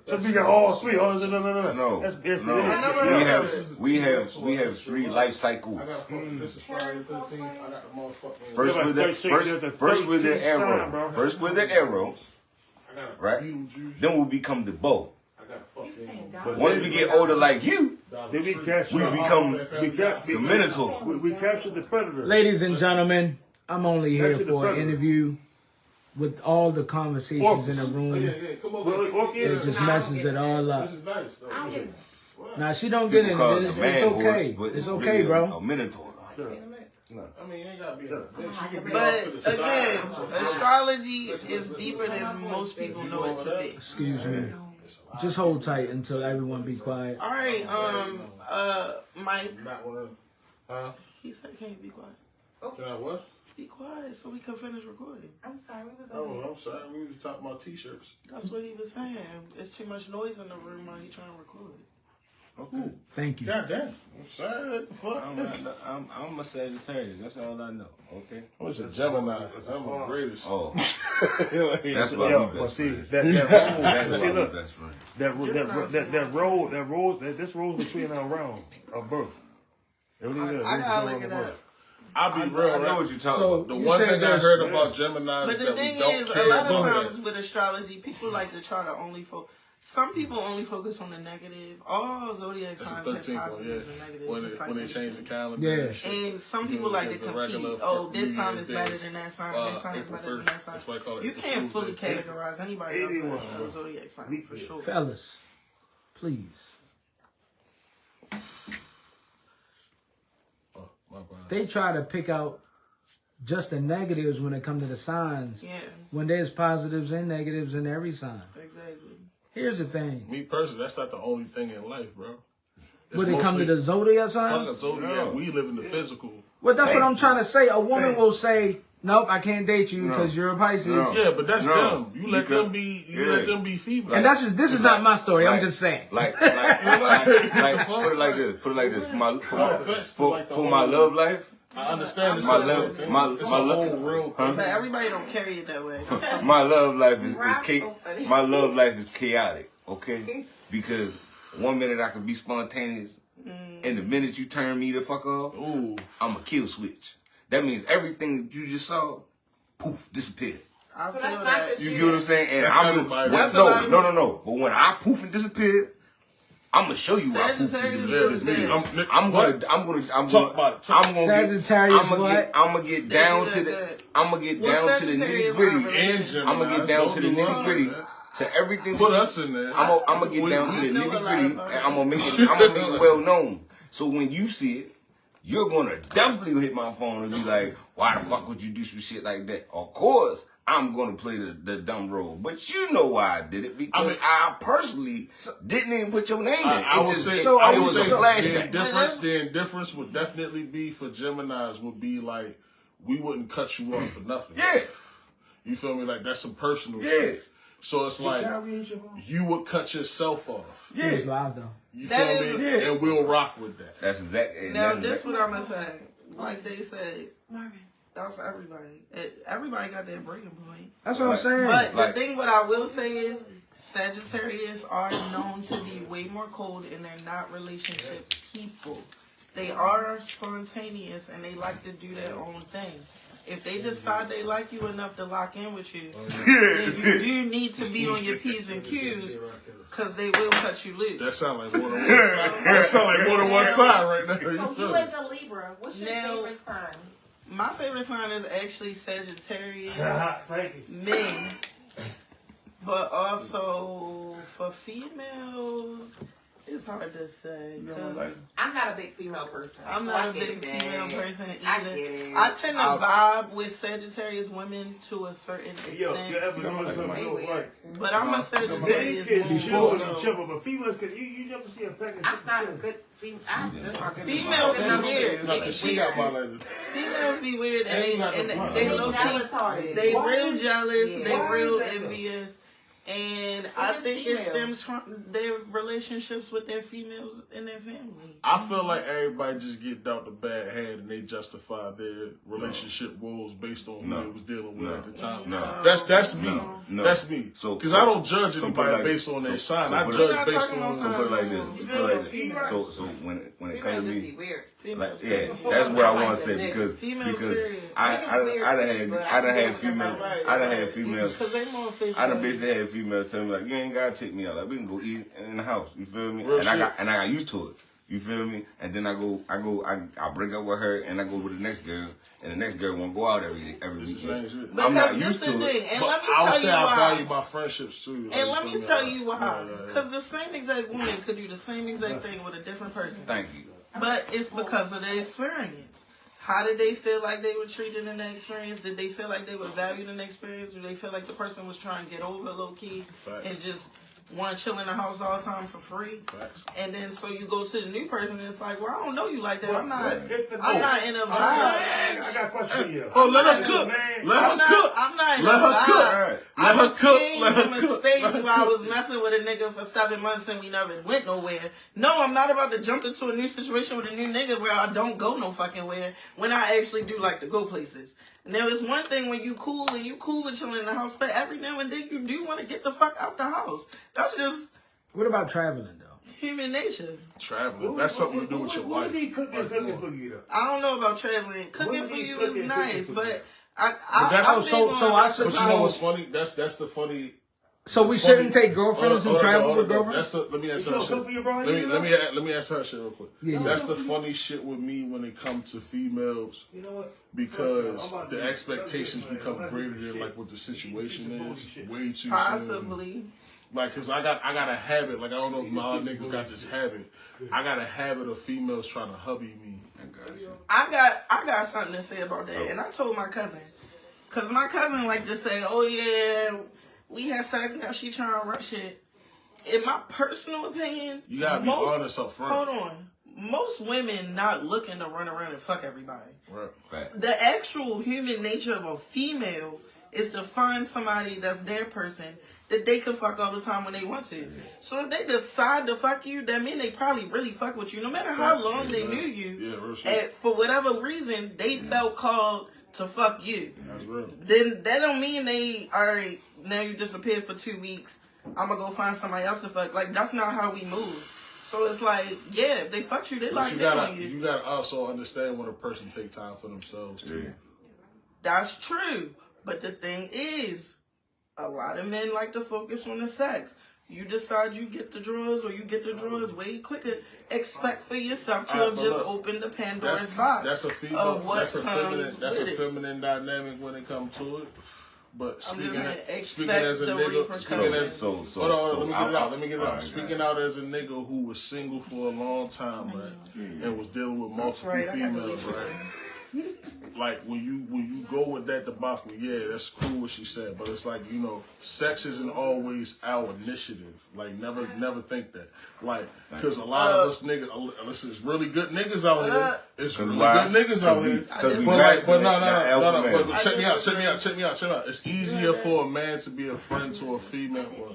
So we got all 3. Oh, no. No, That's, yes, no. it is. We have 3 life cycles. This is Friday the 13th. I got the motherfucking. First with the arrow. First with the arrow, right? Then we'll become the bow. Once we get older like you, Then we capture. we become the Minotaur. We captured the predator. Ladies and gentlemen, I'm only here for an interview with all the conversations in the room. It just messes it all up. This is nice, though. I don't get Now, she don't get People into call it. it It's a man okay. horse, but It's it's okay, really bro. a Minotaur. No. I mean, you ain't gotta be in a bitch. You can be But off to the side. again, astrology is deeper than most people know it to be. Excuse me. Just hold tight until everyone be quiet. All right, Mike. Not one of them. Huh? He said, "Can you be quiet? Can I what? Be quiet so we can finish recording." I'm sorry, we was Oh, on I'm sorry. We was talking about t-shirts. That's what he was saying. There's too much noise in the room while he trying to record. Okay. Thank you. God damn. I'm sorry. What the fuck? I'm a Sagittarius. That's all I know. Okay. I'm just a Gemini. I'm the greatest. Oh, Like, that's why Yo, we but best see friends. that That's road. See, why we look, best friends. this rolls between our realm of birth. Everything is. I gotta look it up. I'll be real. I know Right? what you're talking So, about. The you one said thing I there's- heard about Gemini But is the that we thing don't is, a care lot of about times with astrology, people like to try to only focus. Some people only focus on the negative. All zodiac That's the signs have 13th one, positives yeah. and negatives. When just like they anything. change the calendar. Yeah. And shit. And some people like to because the compete. regular Oh, New this sign Year's is Day better is, than that sign. This sign is April better than 1st. that sign. That's why I call it You April can't Fool's fully Day. categorize anybody else as a zodiac sign for sure. Fellas, please. Oh, my bad. They try to pick out just the negatives when it comes to the signs. Yeah, When there's positives and negatives in every sign. exactly. Here's the thing. Me personally, that's not the only thing in life, bro. It's When it comes to the zodiac fucking signs, zodiac, No. we live in the physical. well, that's what I'm trying to say. A woman will say, "Nope, I can't date you because you're a Pisces." No. Yeah, but that's No. them. You let Because- them be. You yeah. let them be female. And that's just this is not my story. I'm just saying. Like, put it like this. For my love life. I understand this. My love- thing. my- It's my a love- whole real Huh? thing. But everybody don't carry it that way. My love life is Right. my love life is chaotic. Okay, because one minute I can be spontaneous, and the minute you turn me the fuck off, Ooh, I'm a kill switch. That means everything that you just saw, poof, disappeared. I So feel that's not that. just You get what I'm saying? And That's I'm everybody. That's a lot of no. But when I poof and disappear, I'm gonna show you why poof and Sagittarius disappear. is good. I'm gonna Talk about it. Sagittarius I'm gonna get down to the nitty gritty. And Gemini. I'm gonna get down to the Don't do us nitty gritty, like that. to everything. Put that you- us in there. I'm gonna get down to the know a nitty lot gritty, and about I'm gonna make it well known. So when you see it, you're gonna definitely hit my phone and be like, "Why the fuck would you do some shit like that?" Of course, I'm gonna play the dumb role, but you know why I did it because I personally didn't even put your name in. I would say, so I are would you- say so- the indifference would definitely be for Geminis would be like, we wouldn't cut you off for nothing. Yeah, You feel me? Like, that's some personal Yeah. shit. So it's like, you would cut yourself off. It was live though. You That feel is- me? Yeah. And we'll rock with that. that's exactly. Now, this what I'm gonna say. Like they say, Marvin. that's everybody. Everybody got their breaking point. That's what I'm saying. But Like- the thing what I will say is Sagittarius are known to be way more cold and they're not relationship people. They are spontaneous and they like to do their own thing. If they decide they like you enough to lock in with you, then you do need to be on your P's and Q's because they will cut you loose. That sound like more than one side. That sound like more than one side right now. You So feel you me? as a Libra, what's your Now- favorite sign? My favorite sign is actually Sagittarius Thank you. men. But also for females, it's hard to say. 'Cause I'm not a big female person. I'm so not I a get big it, female man. person I either. get it. I tend to vibe with Sagittarius women to a certain Yo, extent. you ever notice something? They Yo, weird. like, But I'm a men Sagittarius can be woman. short and So chipper, but females can. You never see a pregnant I'm not a chick. good female. I just are good Females female. be weird. Like, she got my like, Females be weird Ain't and nothing they wrong. low key. Jealous hearted. They real jealous. Yeah. They Why real is that though? envious. And It I is think it females. stems from their relationships with their females in their family. I feel like everybody just get dealt the bad hand and they justify their relationship woes based on who No. they was dealing with No. at the time. No. That's me. No. That's me. So- Because I don't judge so put anybody it like- based on their sign. I put it- judge We're not based talking on. about So put it like this. You Put it like female. this. So when it Females comes to just be me, weird. Females. yeah, that's what I want to say Females because Females, period. I Niggas weird done too, had but I done I had get females what I done had females Because they more official. I done basically had females tell me like, you ain't gotta take me out, like we can go eat in the house, you feel me? Real And I shit. got used to it. You feel me? And then I break up with her and I go with the next girl and the next girl won't go out every It's the weekend. same shit. I'm not Because used this to the it. thing. And But let me I would tell say you I why. value my friendships too. And let me tell you why. Yeah. Because the same exact woman could do the same exact thing with a different person. Thank you. But it's because of the experience. How did they feel like they were treated in the experience? Did they feel like they were valued in the experience? Did they feel like the person was trying to get over low key and just want to chill in the house all the time for free? And then so you go to the new person and it's like, well, I don't know you like that. I'm not in a vibe. I got a question for you. Oh, let her cook. Let her cook. I'm not in Let a her vibe. cook. I Let her just cook. came Let her from a cook. space Let her where I cook. was messing with a nigga for 7 months and we never went nowhere. No, I'm not about to jump into a new situation with a new nigga where I don't go no fucking where when I actually do like to go places. And there is one thing when you cool and you cool with chilling in the house, but every now and then you do want to get the fuck out the house. That's just What about traveling though? human nature. Traveling. That's something to do with your What wife. would be cooking for you though? I don't know about traveling. Cooking for you is nice, but But you know what's funny? That's the funny. So we shouldn't take girlfriends and travel with girlfriends? Let me answer her shit. Let me answer her shit real quick. That's the funny shit with me when it comes to females. Because the expectations become greater than like what the situation is. Way too possibly. soon. Like, cause I got a habit. Like, I don't know if a lot of niggas got this habit. I got a habit of females trying to hubby me. I got something to say about that, and I told my cousin, cause my cousin like to say, "Oh yeah, we had sex, now she trying to rush it." In my personal opinion, you gotta be honest up front. Hold on, most women not looking to run around and fuck everybody. Right. The actual human nature of a female is to find somebody that's their person that they can fuck all the time when they want to. So if they decide to fuck you, that means they probably really fuck with you. No matter how long they knew you, and for whatever reason, they felt called to fuck you. That's real. Then that don't mean they, all right, now you disappeared for 2 weeks, I'm going to go find somebody else to fuck. Like, that's not how we move. So it's like, yeah, if they fuck you, they lock in on you. You gotta also understand when a person take time for themselves too. That's true. But the thing is, a lot of men like to focus on the sex. You decide you get the drawers or you get the drawers way quicker. Expect for yourself to have just opened the Pandora's box. That's a female. That's a feminine dynamic when it comes to it. But speaking as a nigga, let me get it out. Speaking out as a nigga who was single for a long time, right, and was dealing with multiple females, right. Like when you go with that debacle, yeah, that's cool what she said, but it's like, you know, sex isn't always our initiative. Like never think that. Like, because a lot of us niggas, listen, it's really good niggas out here. It's really good niggas out here. But check me out. It's easier for a man to be a friend to a female.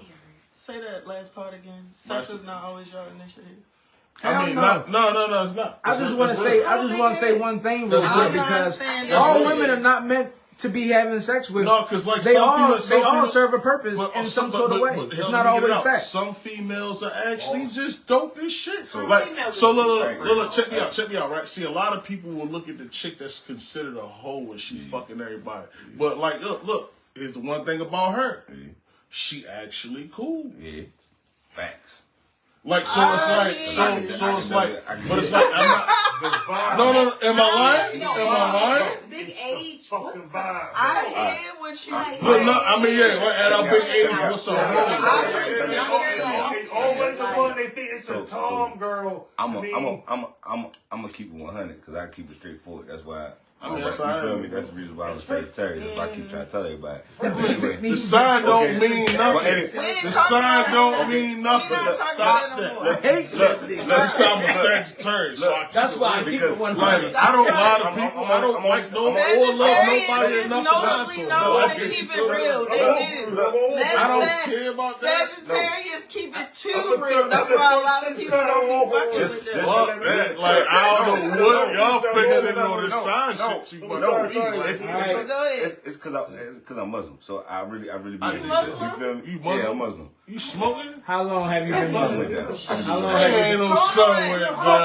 Say that last part again. Sex is not always your initiative. I mean, no, it's not. I just want to say one thing real quick, because all women are not meant to be having sex with. No, because like they all serve a purpose in some sort of way. It's not always sex. Some females are actually just dope as shit. So look, check me out, right? See, a lot of people will look at the chick that's considered a hoe when she's fucking everybody. But like, look, here's the one thing about her. She actually cool. Yeah. Facts. Like, so it's like, but it's like, I'm not, no, am I lying? Big age, what's up? I hear what you say. But no, I mean, yeah, at our big age, what's up? It's always a one, they think it's a Tom girl. I'm gonna keep it 100 because I keep it straightforward. That's why. I mean, you feel me? That's the reason why I was Sagittarius. That's why I keep trying to tell everybody. The sign don't mean nothing. The sign don't mean nothing. Stop that. I hate that. I'm a Sagittarius. That's why I keep it 100. Like, I don't lie to people. I don't like no or love nobody enough to lie to them. No, they keep it real. They do. I don't care about that. Sagittarius keep it too real. That's why a lot of people don't be fucking with them. Fuck that. Like, I don't know what y'all fixing on this sign shit too much. It's because I'm Muslim, so I really be into Muslim? shit. You feel me? You Muslim? Yeah, I'm Muslim. You smoking? How long have you been Muslim? How long There have you ain't been? no somewhere, bro.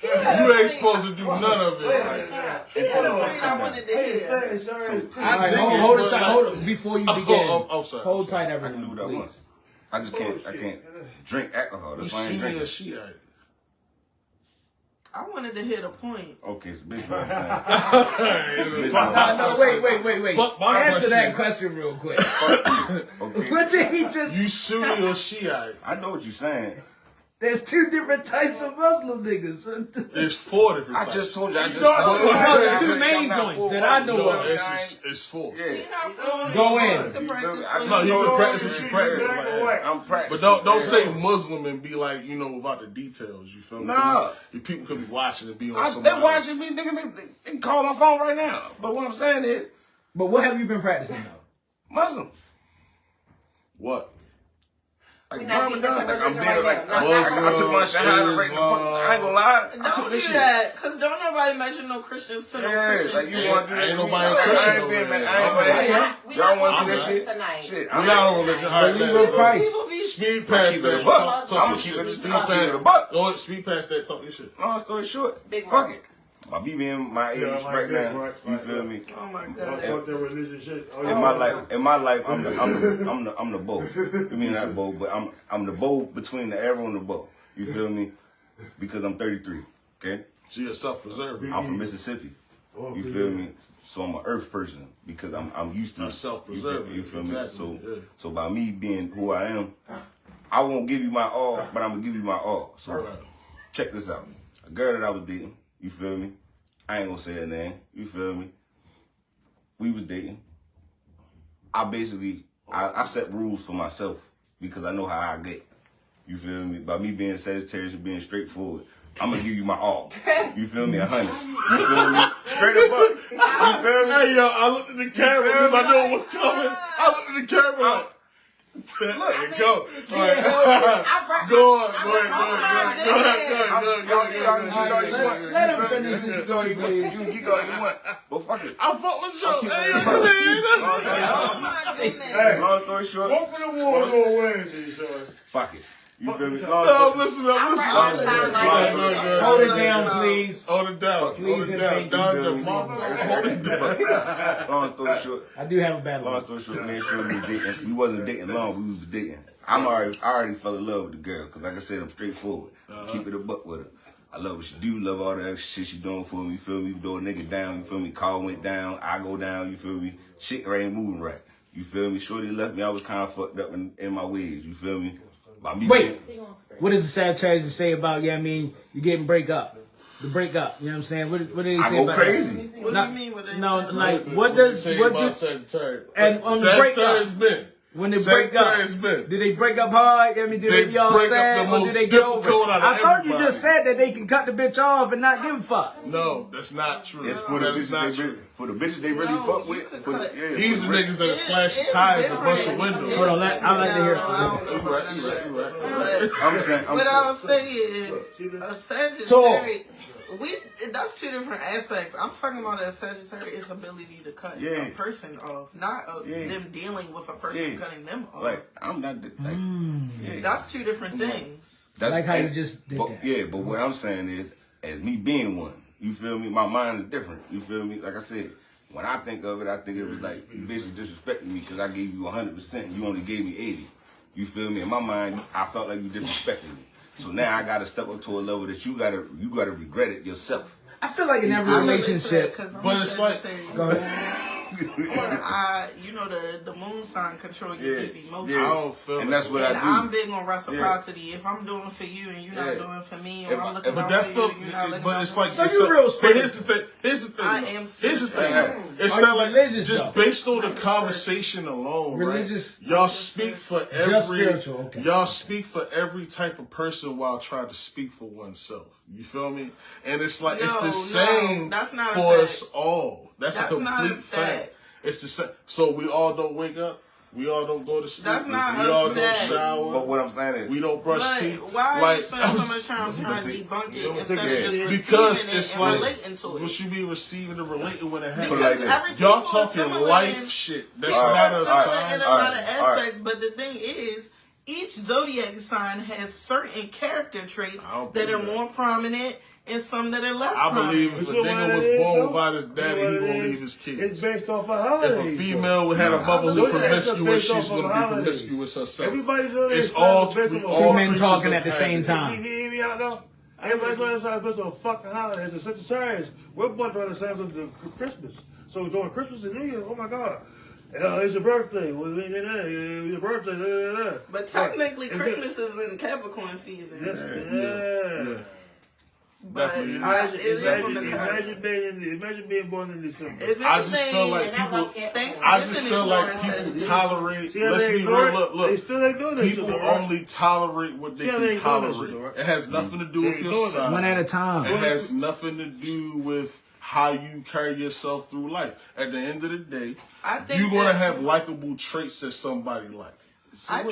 You ain't supposed to do none of it. I wanted to hear. Hold it tight. Hold it before you begin. I'm sorry. Hold tight, I can do what I everyone. want. I just can't drink alcohol. That's why I ain't drinking. You Shiite. I wanted to hear the point. Okay, so big No, wait. Fuck my Answer that question. question real quick. Okay. What did he just? You Sunni or Shiite? I know what you're saying. There's 2 different types of Muslim niggas. There's 4 different I types. just told you. I just No, the 2 main joints that I know No, of. it's 4. Yeah. Go in. No, you can practice what you practice. I'm practicing. But don't say Muslim and be like, you know, without the details. You feel me? Nah. The people could be watching and be on somebody. They're watching me, nigga. They can call my phone right now. But what I'm saying is, But what have you been practicing though? Muslim. What? Like, We not getting Ramadan, like, this I'm being right like, now. I took my shahada right the fuck. I ain't gonna lie. I took Don't this do shit. that, cause don't nobody mention no Christians to no Yeah, Christians. like you want to do that. Ain't nobody I Christian ain't being over man. there. I ain't We Y'all not want to see going that shit? tonight. Shit. We got on religion. All right, Believer of Christ. People be Speed past keep it that. a buck. Talk I'ma your keep shit. it- Speed I'ma keep past it a buck. Go ahead, speed past that. Talk your shit. Long story short, Big fuck rock. it. My BB in my age Yeah, like right this, now. right, You right, feel right. me? Oh my Don't god. talk that religious shit. Oh, In my life, I'm the bow. I mean not bow, but I'm the bow between the arrow and the bow. You feel me? Because I'm 33. Okay, So you're self-preserving. I'm from Mississippi. You feel me? So I'm an earth person because I'm used to That's self-preserving. You feel me? Exactly, yeah. So by me being who I am, I won't give you my all, but I'm gonna give you my all. So Right. check this out. A girl that I was dating, you feel me? I ain't gonna say her name, you feel me? We was dating. I set rules for myself because I know how I get. You feel me? By me being Sagittarius and being straightforward, I'm gonna give you my all. You feel me? 100. You feel me? Straight up. You feel me? Hey, yo, I looked at the camera because I knew it was coming. I looked at the camera like, there you go. All right. Go on. Go ahead. Let him finish his story, You please. can geek all you want, but fuck it. I fuck with you. I'll keep Hey, it yo, in come mind. here. Oh my goodness. Hey, Long story short, open the war on Wednesday, son. fuck it. You feel me? No, I'm listening. I'm Good. Hold it down, please. Hold it down. Please Hold it and down. thank you. Down the motherfucker. Hold it down. Long story short, I do have a bad long one. story short, man, sure we was dating. We wasn't dating long. We was dating. I already fell in love with the girl because, like I said, I'm straightforward. Keep it a buck with her. I love what she do. Love all the extra shit she doing for me. You feel me? You throw a nigga down. You feel me? Car went down. I go down. You feel me? Shit ain't moving right. You feel me? Shorty left me. I was kind of fucked up in my ways. You feel me? By me Wait, what does the Sagittarius say about, you getting break up? The breakup, you know what I'm saying? What did he I say go about crazy. What do you mean? What they No, say? like, what does Sagittarius? and on the breakup, Sagittarius been. when they break up, Sagittarius been. did they break up hard? I mean, did they be all break up sad, the or most did they get over difficult it? out of I thought you everybody. just said that they can cut the bitch off and not give a fuck. No, that's not true. It's for the That is not bitches true. for the bitches they really No, fuck you with. could For the, cut- yeah, These for are the niggas that It- slash it's tires and bust different. windows. Hold on, I'd like to hear. I don't know You about right, that you shit. right, you right. But I'm saying. what I was saying is, a Sagittarius, that's 2 different aspects. I'm talking about a Sagittarius ability to cut a person off, not them dealing with a person cutting them off. Like I'm not. That's 2 different things. That's Like how you just did that. Yeah, but what I'm saying is, as me being one, you feel me? My mind is different. You feel me? Like I said, when I think of it, I think it was like you basically disrespecting me because I gave you 100% and you only gave me 80. You feel me? In my mind, I felt like you disrespecting me. So now I gotta step up to a level that you gotta regret it yourself. I feel like in every relationship, But it's like- go ahead. The moon sign control your deep emotions. I don't feel And that's what And I do. I'm big on reciprocity. If I'm doing for you and you're not doing for me, or I'm looking But out that for feel, you and you're not looking but out it's for like me. So you real But here's the thing. Here's the thing. I am Here's the spiritual. thing. Yes. It Are sounds you like religious, just though? based on the conversation alone, Religious- right? Y'all speak for every. Just spiritual, okay. Y'all speak for every type of person while trying to speak for oneself. You feel me? And it's like it's the same that's not a for fact. us all. That's a That's not a complete fact. fact. It's the same. So we all don't wake up. We all don't go to sleep. That's not we a all fact. don't shower. But what I'm saying is, We don't brush But teeth. why Like, you spend so much time trying to debunk it instead of just because receiving it's it like and relating to what it? you be receiving and relating when it happens. Put it like Because that. every Y'all people are talking similar life in- shit. That's people not are a similar sign. in a lot of Alright. aspects, but the thing is, each zodiac sign has certain character traits I don't that are believe that. more prominent and some that are less I believe prominent. if a You know nigga what was it is, born though? without his daddy, You know he what it gonna is? leave his It's kids. based off of If holidays. a female had a mother who Zodiac is promiscuous, based she's off of gonna be holidays. promiscuous herself. Everybody's zodiac It's sign all is based we on all Two men creatures talking of at the same habit. time. You hear me out though? Everybody's on the side based on fucking holidays. It's such a change. We're born around the same as the Christmas. So during Christmas and New Year, oh my God. It's your birthday. It's your birthday. But technically, Christmas is in Capricorn season. Yeah. But it is on the cusp. Imagine being born in December. I just feel like people tolerate. Let's be real. Look. They still ain't doing this People shit, right? only tolerate what they can tolerate. It has nothing to do with your sign. One at a time. It has nothing to do with how you carry yourself through life. At the end of the day, you're going to have likable traits that somebody likes.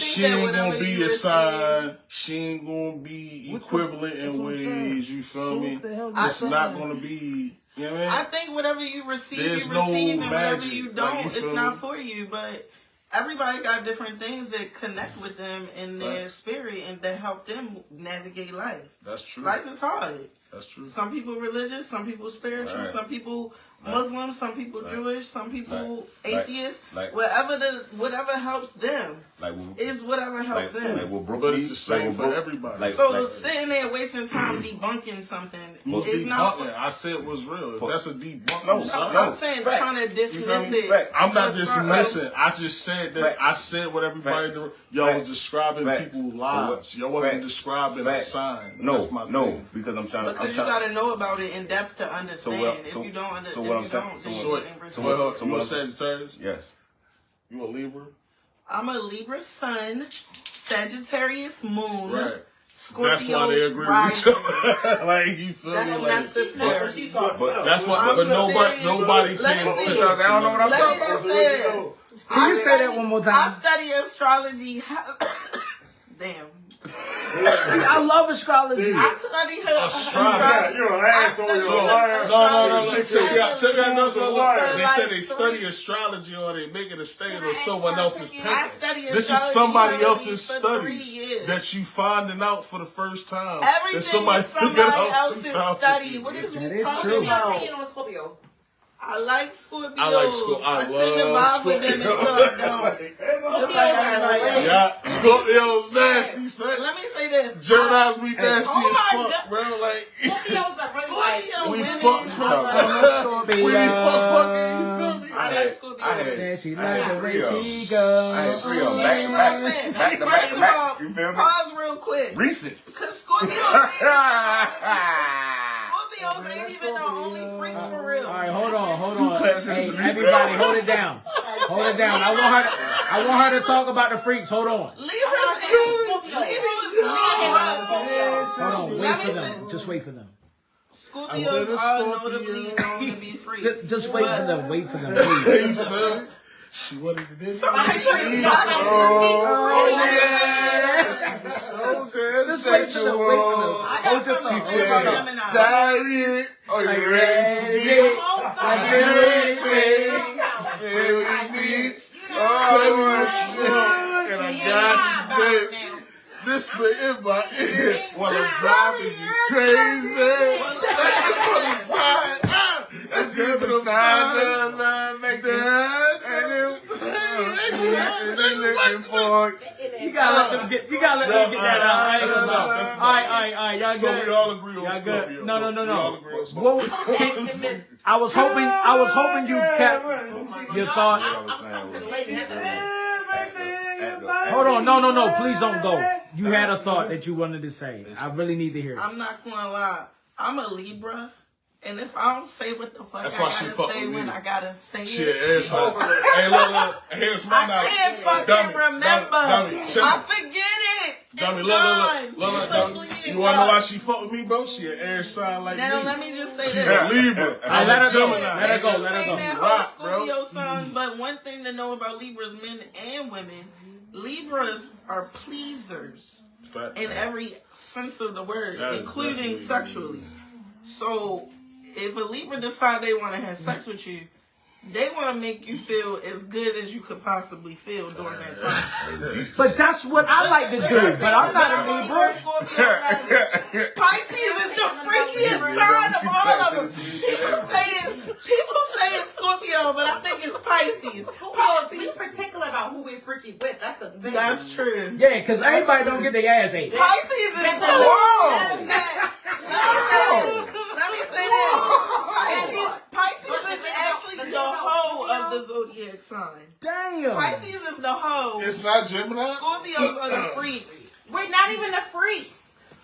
She ain't gonna be your sign. She ain't gonna be equivalent in ways. You feel me? It's not gonna be. You know what I mean? I think whatever you receive, There's you receive, no and whatever magic. you don't, Like, you it's feel not me? for you. But everybody got different things that connect with them in their spirit and that help them navigate life. That's true. Life is hard. That's true. Some people religious, some people spiritual, some people Muslim, some people Jewish, some people atheist. Whatever helps them is whatever helps them. But it's the same for everybody. So sitting there wasting time debunking something is not. I said it was real. If that's a debunk. I'm saying trying to dismiss it. I'm not dismissing. I just said that. I said what everybody do. Y'all was describing people's lives. Y'all wasn't describing a sign. That's my thing. Because you gotta know about it in depth to understand. If you don't understand, So what Sagittarius? Yes. You a Libra? I'm a Libra sun, Sagittarius moon, Right. Scorpio That's why they agree rising. with you. Like, you feel That's me? necessary. That's why. But nobody pays attention. I don't know what I'm talking Let me about. just say this. Can you say that one more time? I study astrology. Damn. See, I love astrology. I study Astrology. You're an asshole. You're a liar. No. Check out. liar. They said they study astrology or they make it a statement of someone else's I paper. study This is astrology somebody else's for 3 studies years. that you finding out for the first time. Everything that somebody is somebody figured out else's 2000. study. What is That we is talking true. about? Opinion on Scorpios. I like Scorpios. I tend to love vibe with them until I don't. Just like everybody. Yeah, Scorpio's nasty, son. Let me say this. Gemini's be nasty Oh as my fuck, God. bro. Like, Scorpios are really like. Scorpio we women fuck Scorpio. we fucking, you feel me? I like Scorpios. That she like the way she goes. I had 3 of them. Back to back. First of all, You feel me? pause real quick. Recent. Because Scorpios ain't even the only freaks for real. All right, hold on. classes Hey, in the everybody, hold it down. Hold it down. I want her to talk about the freaks. Hold on. Libras is Hold on. Wait for them. Just wait for them. Scorpios are notably known to be freaks. Just wait for them. Wait for them, please. You feel me? She wanted to do Somebody Oh, yeah. She was so good. Just wait for them. Wait for them. I got Hold some your She tongue. said, tired. Are you ready? Feel your needs. Tell me what you want. And I got you, baby. Whisper in my ear while I'm driving you crazy. Stand on the side. That's the sign that make that. And they looking for. You gotta let them get that out. I ain't gonna lie. All right. Y'all So good. we all agree on Y'all good. Scorpio. No. We all agree on Scorpio. Well, I was hoping you kept your thought. Hold on. No. Please don't go. You had a thought that you wanted to say. I really need to hear it. I'm not gonna lie. I'm a Libra. And if I don't say what the fuck That's I why she gotta fuck say with when me. I gotta say Shit, it, it's like, hey, look, here's my I night. can't fucking Dummy, remember. dummy, I forget it. Dummy, It's look, gone. dummy. You wanna know why she fuck with me, bro? She an air sign like Now me. let me just say She's this. a Libra. I'm let a her go. Gemini. Let her go. Saying that whole Rock, bro. Scorpio song, but one thing to know about Libras, men and women, Libras are pleasers Fact. in every sense of the word, That is including definitely sexually. So if a Libra decide they want to have sex with you, they want to make you feel as good as you could possibly feel during that time. But that's what I like to do. But I'm not a Libra. Pisces is the freakiest sign of all of them. People say it's Scorpio, but I think it's Pisces. Be particular about who we freaky with. That's the thing. That's true. Yeah, because everybody don't get their ass ate. Pisces is the Whoa! Let me say this. Pisces is actually the hoe of the zodiac sign. Damn. it's not Gemini? Scorpios are the freaks. We're not even the freaks.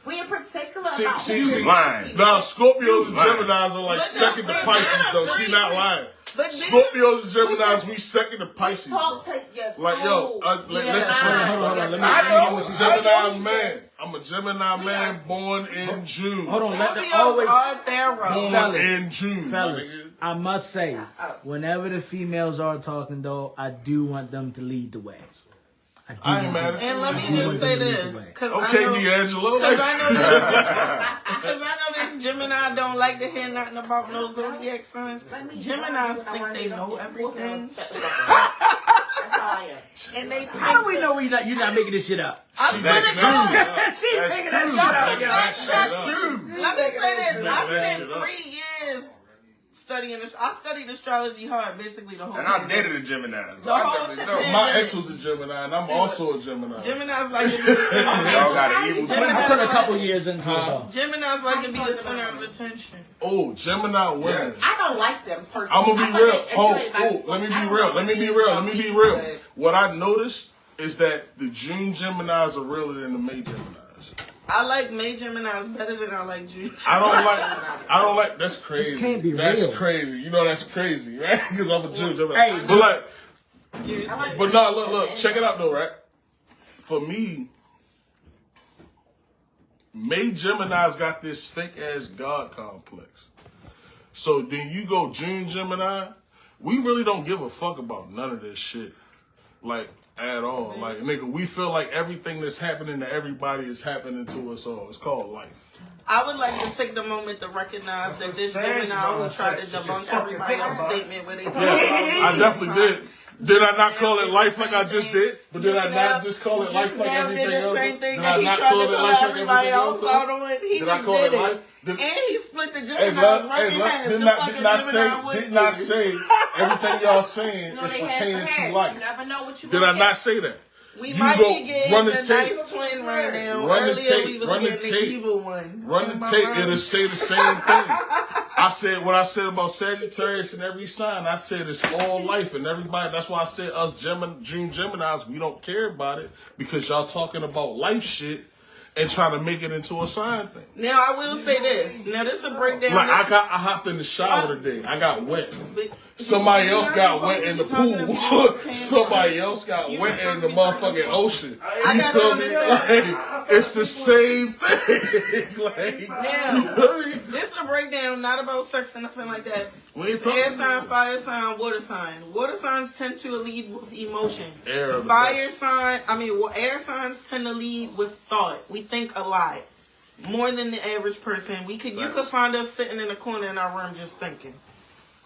We in particular about See, lying. now Scorpios and Lying. Geminis are like But second to they're Pisces not though. free. She not lying. But Scorpios and Geminis, we second to Pisces. talk Bro. to your Like yo, listen to me. Hold on. Let me I'm what a she said. Gemini man. I'm a Gemini man born in June. Hold on. Let the Scorpios always. are thorough. Born Fellas. in June. Fellas, nigga. I must say, whenever the females are talking, though, I do want them to lead the way. I ain't mad at you. And let me just say this, because Okay, I know, D'Angelo. because I know this Gemini don't like to hear nothing about no zodiac signs. Geminis think they know everything, That's all I am. and they How do we know you're not making this shit up? I That's spent true. She's making that shit up, yo. That's true. Let me say this: I that spent shit up. 3 years studying. I studied astrology hard, basically the whole. And I pandemic. dated a Gemini. So The I whole definitely know. My ex was a Gemini, and I'm also a Gemini. Geminis like to be the center. Y'all got an evil twin. I put a couple years into it, though. Geminis like to be the center of attention. Oh, Gemini women. I don't like them personally. I'm gonna be I thought real. they- Oh, until they let me I be don't real. know Let me what be you real. from Let me be me, real. but- What I noticed is that the June Geminis are realer than the May Geminis. I like May Geminis better than I like June. I don't like. That's crazy. This can't be That's real. crazy. You know that's crazy, right? Because I'm a June Gemini. Hey, But like, June. but no, look, check it out though, right? For me, May Gemini's got this fake ass God complex. So then you go June Gemini, we really don't give a fuck about none of this shit. Like, at all. Like, nigga, we feel like everything that's happening to everybody is happening to us all. It's called life. I would like to take the moment to recognize that this Gemini who tried to debunk everybody's statement where they talk Yeah, about I definitely did. Did I not call it life like I just did? But did I not just call it life Just like now everything did the else? same thing Did that I he not tried call to it call life like everybody everything else else? out on. He Did I just call did it it. life? Did- And he split the Hey, Geminis love, right in half. did The not fucking say, Gemini would did not do. say everything y'all saying No, is they had pertaining to You life. never know what you Did gonna I not get. say that? We You might go be getting run the the tape. nice twin right now. Run the Earlier tape. we was Run the getting tape. the evil one. Run Am the I tape, right? it'll say the same thing. I said what I said about Sagittarius and every sign. I said it's all life and everybody. That's why I said us June Geminis, we don't care about it because y'all talking about life shit and trying to make it into a sign thing. Now I will say this. Now this is a breakdown. Like I hopped in the shower today. I got wet. Somebody else got wet in the pool. Somebody else got wet in the motherfucking ocean. You feel me? Like, it's the same thing. Like, Now, you feel me? this is a breakdown, not about sex or nothing like that. We ain't It's air talking sign, fire sign, water sign. Water signs tend to lead with emotion. Air of the Fire sign, air signs tend to lead with thought. We think a lot. More than the average person. You could find us sitting in a corner in our room just thinking.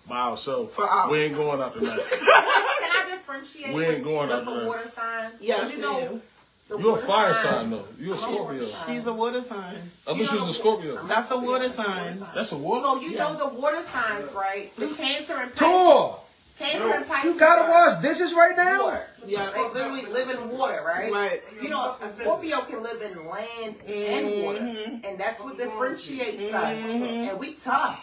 Wow, so For hours. we ain't going out tonight. Can I differentiate We ain't going with out the there. water sign? Yes, 'Cause you know, the You a water fire signs- sign though. You a Scorpio. She's a water sign. I thought she was a Scorpio. That's a water sign. That's a what? So you know the water signs, right? The Cancer and Pisces. Tour. Cancer and Pisces. You gotta are wash dishes right now? water. Yeah. They literally live in water, right? Right. You know, a Scorpio can live in land and water, and that's what differentiates us. And we tough.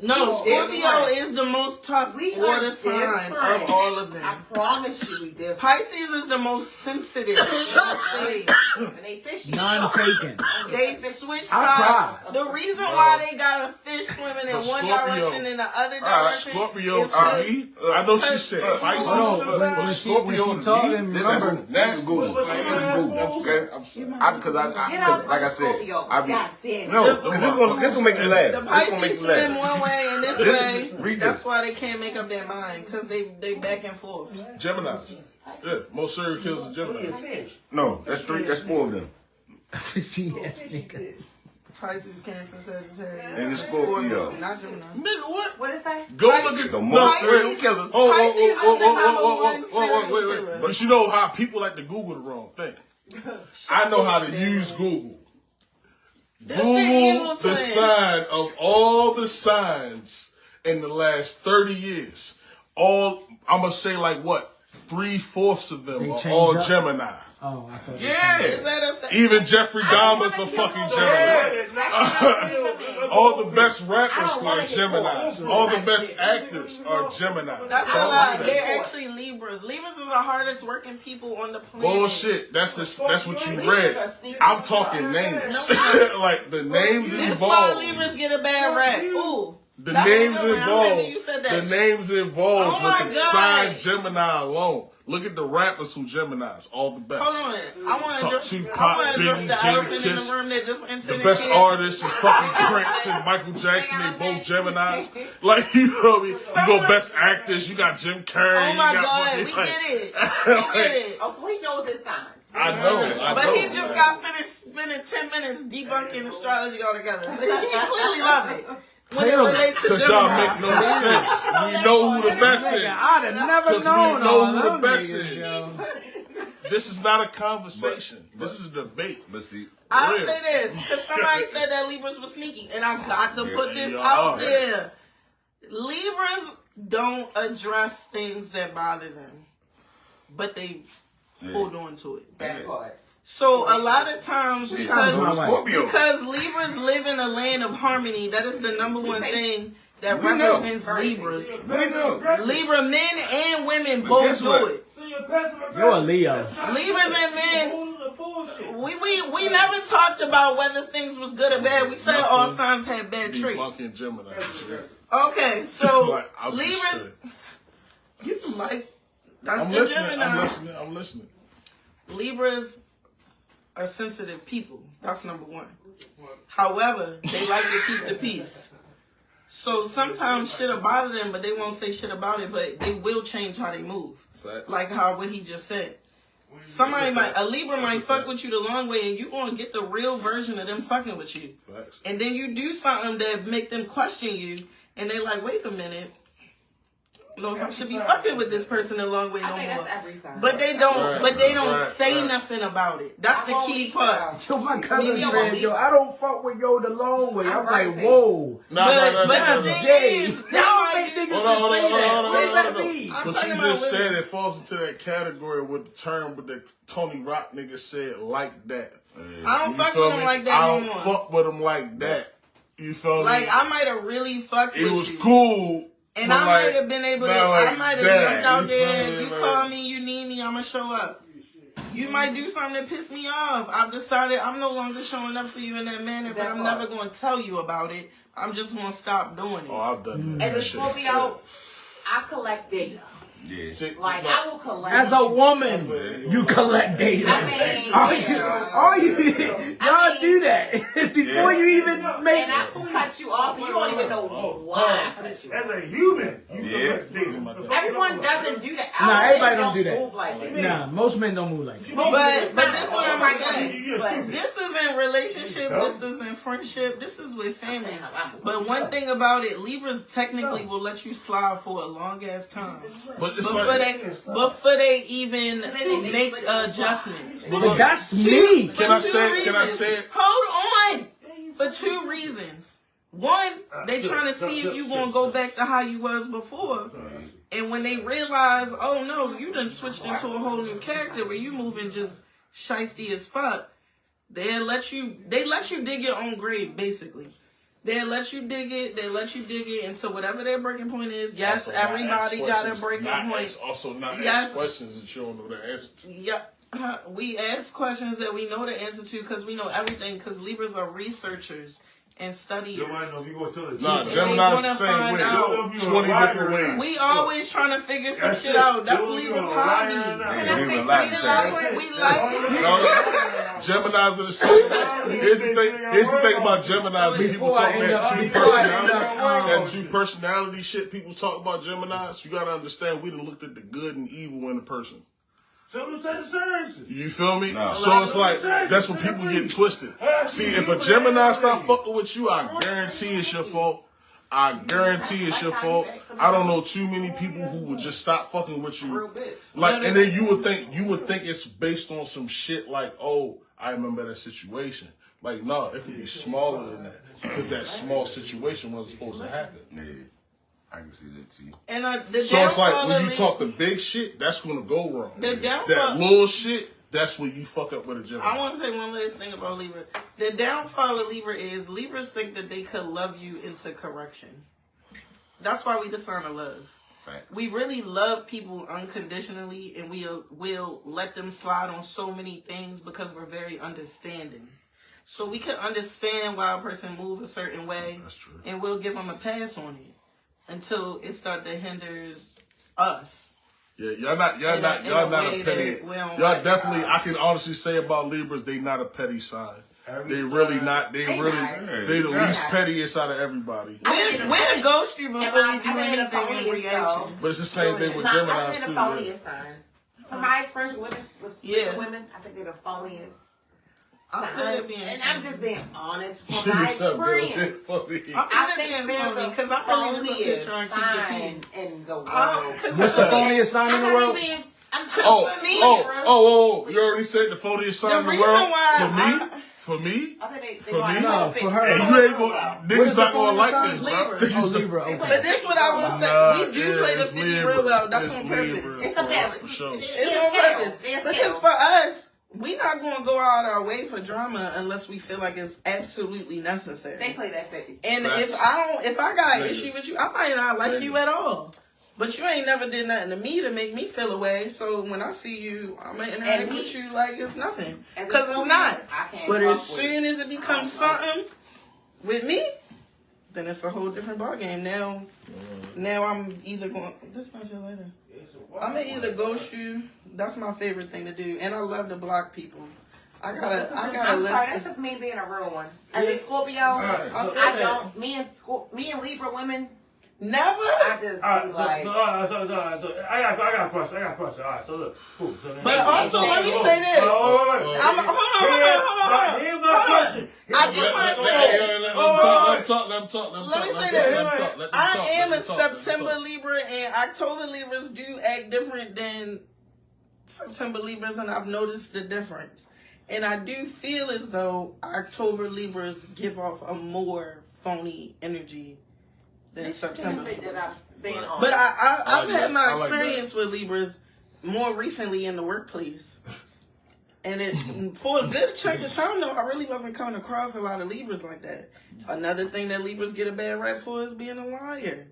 No, Scorpio different. is the most tough We water are sign different. of all of I them. promise you, we different. Pisces is the most sensitive. And they fishy. None taken. They switch I'll sides. The reason why they got a fish swimming in The one Scorpio. direction and the other direction Scorpio is to me, I know she said Pisces, Hold on, but when Scorpio she to talking, me, remember, This is Google. This is Google. Okay. I'm sorry. Because Get out like I said, Scorpio. I be God damn. no. Because this gonna make you laugh. the This gonna make Pisces you swim laugh. one way and this This way. is- read That's this. why they can't make up their mind because they back and forth. Gemini. Yeah, most serial killers are Gemini. No, that's 3. That's 4 of them. she ass nigga. Pisces, Cancer, Sagittarius, And the Scorpio. not Gemini. Nigga, what? What is that? Go look at The no, most wait. serial killers. Wait. But you know how people like to Google the wrong thing. I know how to use Google. This the evil Google twin. the sign of all the signs in the last 30 years. I'm going to say like what? 3/4 of them They are change all up? Gemini. Oh, I thought Is that a Even Jeffrey Dahmer's a fucking Gemini. all the best rappers are Geminis. All the best actors are Geminis. That's a lie. They're actually Libras. Libras is the hardest working people on the planet. Bullshit. That's what you read. I'm talking names. Like the names That's involved. why Libras get a bad rap. Ooh. The names involved. You said that. The names involved Oh with the sign Gemini alone. Look at the rappers who Geminis, all the best. Hold on. I want to address Tupac, the Biggie, elephant in Jadakiss. the room that just entered The best here. artists is fucking Prince and Michael Jackson. They both Geminis. Like, you know what I mean? You go best actors. You got Jim Carrey. Oh my you got God, fucking, we like, get it. We get it. Oh, so he knows his signs. I know. But he just got finished spending 10 minutes debunking astrology altogether. He clearly loved it. When it relates to Because y'all make no sense. We know who the best is. I'd have never Because we known know all who them the best niggas, is. yo. This is not a conversation. This is a debate. But see, I'll Real. say this, because somebody said that Libras were sneaky, and I got to put this y'all out are. there. Libras don't address things that bother them, but they hold on to it. That part. So a lot of times, Scorpio. because Libras live in a land of harmony, that is the number one thing that represents Libras. Libra men and women both do it. You're a Leo. Libras and men, we never talked about whether things was good or bad. We said all signs had bad traits. Fucking Gemini. Okay, so Like, I'm just Libras, saying. you like that's I'm the listening. Gemini. I'm listening. Libras are sensitive people. That's number one. However, they like to keep the peace. So sometimes shit'll bother them, but they won't say shit about it. But they will change how they move. Facts. Like what he just said. A Libra might fuck with you the long way, and you gonna get the real version of them fucking with you. Facts. And then you do something that make them question you, and they like, wait a minute. I don't know if I should be fucking with this person the long way no I think more. that's every sign. But they don't. But they don't Right, say right. nothing about it. That's the key part. Yo, my cousin Yo, said, yo, I don't fuck with yo the long way. I'm right, like, baby. whoa. But the That's thing gay. is, they Y'all might think do- niggas Hold on, should say hold on, that. hold on, What hold that on, hold on. mean? I'm But talking you about just said women. it falls into that category with the term, but the Tony Rock nigga said like that. I don't You fuck feel with them me? like that I no don't more. fuck with him like that. You feel Like me? I might have really fucked It with was you. cool. And but I like, might have been able to, not like I might have that, jumped out you there, feel me? you Like- call me, you need me, I'ma show up. You might do something that piss me off. I've decided I'm no longer showing up for you in that manner, but I'm never going to tell you about it. I'm just going to stop doing it. Oh, I've done that. As a shit. Scorpio, I collect data. Yeah. Shit, Like, I will collect. As a woman, you collect data. I mean, All you y'all do that before you even make. And I will cut you off, and you don't even know why I cut you off. As a human, you Yeah. collect data. Everyone doesn't do that. Nah, Our everybody men don't do that. Move like that. Nah, most men don't move like that. But this is what I'm saying. You're stupid. This is in relationship, this is in friendship, this is with family. But one thing about it, Libras technically will let you slide for a long ass time. But it's like, Before they even make adjustments. But that's me. Can I say it? Hold on. For two reasons. One, they trying to see if you gonna go back to how you was before. And when they realize, oh no, you done switched into a whole new character where you moving just shiesty as fuck, they let you dig your own grave, basically. They'll let you dig it until whatever their breaking point is. Yes, Also, not everybody ask got a questions, breaking not point. ask- Also, not Yes. ask questions that you don't know the answer to. Yeah, we ask questions that we know the answer to because we know everything. Because Libras are researchers and studiers. You might know if you go tell the Nah, truth. Gemini's they the same wanna way. find out. 20 different ways. We always trying to figure some That's shit it. out. That's You Libras' a liar hobby. or not? Yeah, he was lying to you. We like Geminis are the same. Here's the thing about Geminis. When people talk that two personality shit, people talk about Geminis. You gotta understand, we done looked at the good and evil in a person. So who said the services? You feel me? No. So it's like, that's when people get twisted. See, if a Gemini stop fucking with you, I guarantee it's your fault. I guarantee it's your fault. I don't know too many people who would just stop fucking with you. Like, and then you would think it's based on some shit like, oh, I remember that situation. Like, no, it could be smaller than that because that small situation wasn't supposed to happen. Yeah. I can see that too. and the So it's like downfall when of you talk the big shit, that's gonna go wrong. The downfall- That little shit, that's when you fuck up with a Gemini. I want to say one last thing about Libra. The downfall with Libra is Libras think that they could love you into correction. That's why we the sign of love. Right. We really love people unconditionally, and we will let them slide on so many things because we're very understanding. So we can understand why a person move a certain way, That's true. and we'll give them a pass on it until it starts to hinders us. Yeah, y'all not In a a petty. way that we don't Y'all like. definitely, I can honestly say about Libras, they not a petty sign. They really not. They the least pettiest out of everybody. We'll ghost you before we do anything in funniest, reaction. But it's the same thing with I Geminis think the too. phoniest sign. From my experience with Yeah. women, I think they're the phoniest. I'm good at being And I'm just being honest from Yeah. my experience. I'm I good think at being they're funny the because I'm really phoniest trying to keep the sign peace. in the world. What's the phoniest sign in the world? Oh, you already said the phoniest sign in the reason world? why For me? I think they For me? No, for her. Hey, you ain't gonna, niggas not gonna like this, bro. Libra. Oh, Libra. Okay. But this what I will say. Nah, We do play the it's 50 Libra. real well. That's It's on purpose. Libra. It's a balance. For sure. It's on purpose. Because for us, we not going to go out our way for drama unless we feel like it's absolutely necessary. They play that 50. And Facts. if I got an Nigga. issue with you, I might not like Nigga. you at all. But you ain't never did nothing to me to make me feel away. So when I see you, I'm gonna interact And me- with you like it's nothing. As a Because it's Scorpio, not. I can't But fuck as with soon as it becomes I don't like something with me, then it's a whole different ballgame. Now I'm either going. This not your letter. I'm gonna either ghost you. That's my favorite thing to do, and I love to block people. I gotta I'm sorry, that's listen. just me being a real one. As a Scorpio, I feel I that. don't. Me and Libra women, Never. I just Alright, be so, like. so, I got a question. Alright, so look, cool. So then, But also, let me say this. hold on. Hold on. Here's my question. I do want to say. Let them talk. Let me say this. I am a September Libra, and October Libras do act different than September Libras, and I've noticed the difference. And I do feel as though October Libras give off a more phony energy than September Libras. But I've had my I like experience with Libras more recently in the workplace. And for a good chunk of time, though, I really wasn't coming across a lot of Libras like that. Another thing that Libras get a bad rap for is being a liar.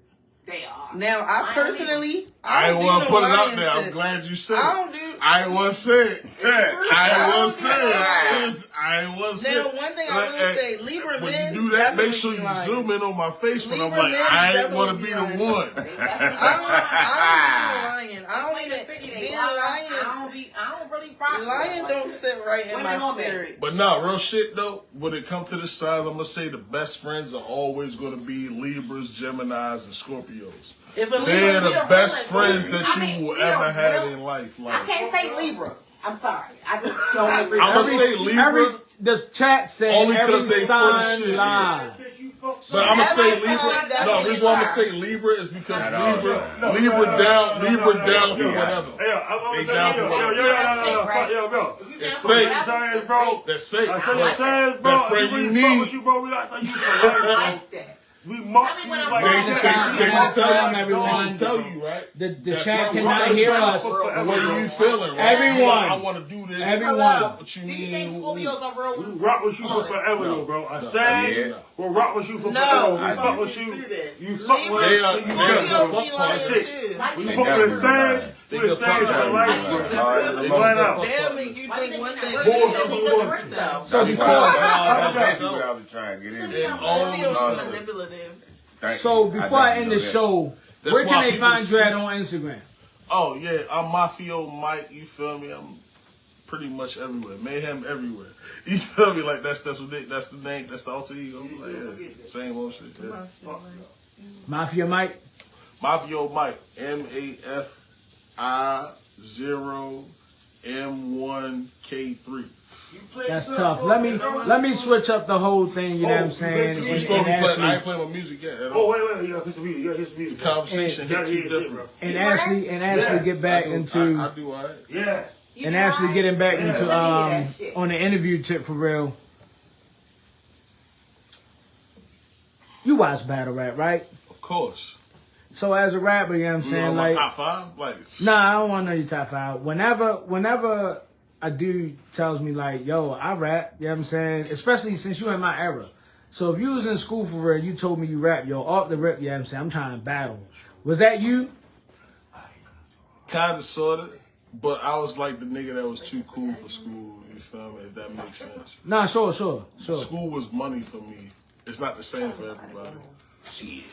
They are. Now, I personally, I don't ain't do want to no put it out lying there. I'm shit. glad you said I it. don't do. I ain't want to say it. I ain't want to say Now, it. I ain't want to say it. one thing I will say, Libra When men you do that, make definitely sure be you lying. zoom in on my face when I'm Libra like, men I ain't want to definitely be be the lying. one. I don't do lying. I don't even being lying. I don't really rock. Lying don't sit right in my spirit. But nah, real shit though, when it comes to this side, I'm going to say the best friends are always going to be Libras, Geminis, and Scorpios. If a They're Libra, the best friends that I mean, you will we are ever have real- in life. I Like, can't say Libra. I'm sorry. I just don't agree. I'm going to say Libra, the chat said Only 'cause every they full of sign shit. lie. but I'm going to say Every Libra. sign No, the reason why I'm going to say Libra is because Libra down for whatever. They down for whatever. Yo, It's fake. Science, bro. That's fake. I said the science, bro. That friend If we you really fuck need. with you, bro, we like to use for life, bro. like that. We mark you like They should tell you, everyone. they should tell you, right? The chat cannot hear us. The way you feeling, right? Everyone. I want to do this. Everyone. What you Do you think mean? Scorpios are real? We rock with you for forever, though, bro. I said we'll rock with you for No. forever. We fuck with you. You fuck with They us. are- till you they are- go. Scorpios be lying That's it. too. When you fuck with the Saints, we the Saints for life, bro. Find out. They'll make you think one thing. So before, That's what I was trying to get into. Scorpios manipulative. so before I end the show, That's where why can they people find see- Dread on Instagram? Oh yeah, I'm Mafio Mike. You feel me? I'm pretty much everywhere. Mayhem everywhere. You feel me? Like that's the name. That's the alter ego. Like, yeah, same old shit. Yeah. Mafia Mike. Mafio Mike. MAFI0M1K3. That's tough. Let me switch up the whole thing. You know what I'm saying? We supposed to play. I ain't playing my music yet. At all. Oh, wait, you got his music. You got his music. Conversation hit too different. And Ashley get back into I do alright. Yeah. and Ashley getting back into that shit. on the interview tip for real. You watch battle rap, right? Of course. So as a rapper, you know what I'm You saying? know my Like, top 5? Like, nah, I don't want to know your top 5. Whenever a dude tells me like, yo, I rap, you know what I'm saying? Especially since you in my era. So if you was in school for real, you told me you rap, yo, off the rip, you know what I'm saying? I'm trying to battle. Was that you? Kinda, sorta. But I was like the nigga that was too cool for school, you feel me? If that makes sense. Nah, sure. School was money for me. It's not the same for everybody. Shit.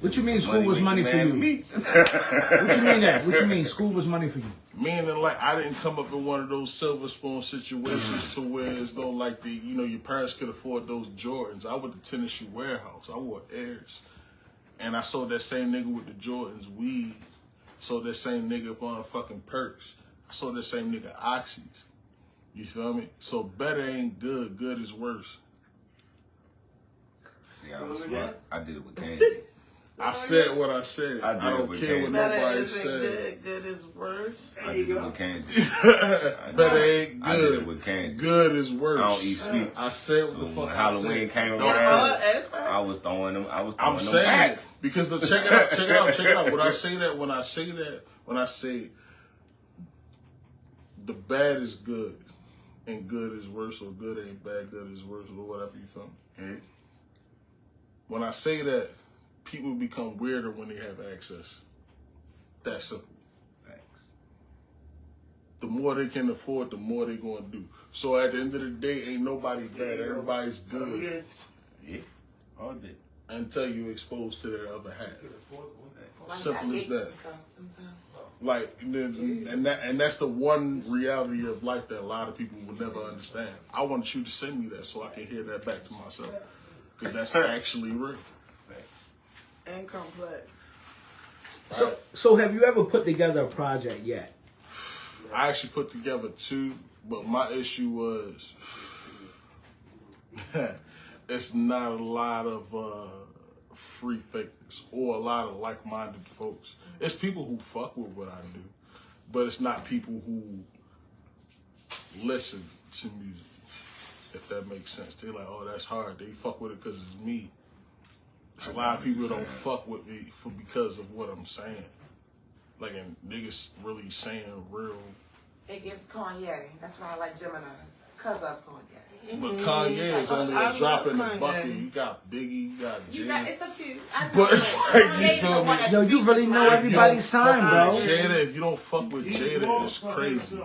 What you mean school was money for you? What you mean that? What you mean school was money for you? Meaning, like, I didn't come up in one of those silver spoon situations to where as though, like, your parents could afford those Jordans. I went to Tennessee Warehouse. I wore Airs. And I sold that same nigga with the Jordans weed. Sold that same nigga on fucking perks. I sold that same nigga oxys. You feel me? So better ain't good. Good is worse. See, I was smart. I did it with Candy. I said what I said. I don't care what nobody said. Good is worse. I did it with Candy. Better ain't good. I did it with Candy. Good is worse. I don't eat sweets. I said what So the fuck when I Halloween said. came around, Ask her. I was throwing them. I'm saying packs. because check it out. When I say the bad is good and good is worse, or good ain't bad, good is worse, or whatever you feel me. Mm-hmm. When I say that, people become weirder when they have access. That's simple. Thanks. The more they can afford, the more they're going to do. So at the end of the day, ain't nobody bad. Everybody's good. Yeah, all day. Until you're exposed to their other half. Simple as that. Like, and that's the one reality of life that a lot of people will never understand. I want you to send me that so I can hear that back to myself. Because that's actually real. And complex. So have you ever put together a project yet? I actually put together 2, but my issue was it's not a lot of free thinkers or a lot of like-minded folks. It's people who fuck with what I do, but it's not people who listen to music, if that makes sense. They're like, oh, that's hard. They fuck with it because it's me. It's a lot of people don't fuck with me because of what I'm saying. Like, and niggas really saying real. It gives Kanye. That's why I like Gemini's. Because of Kanye. But Kanye is only a drop in the bucket. You got Biggie, you got Jay. It's a few. But it's like, you feel me? Yo, you really know everybody's sign, bro. Jada, if you don't fuck with Jada, it's crazy.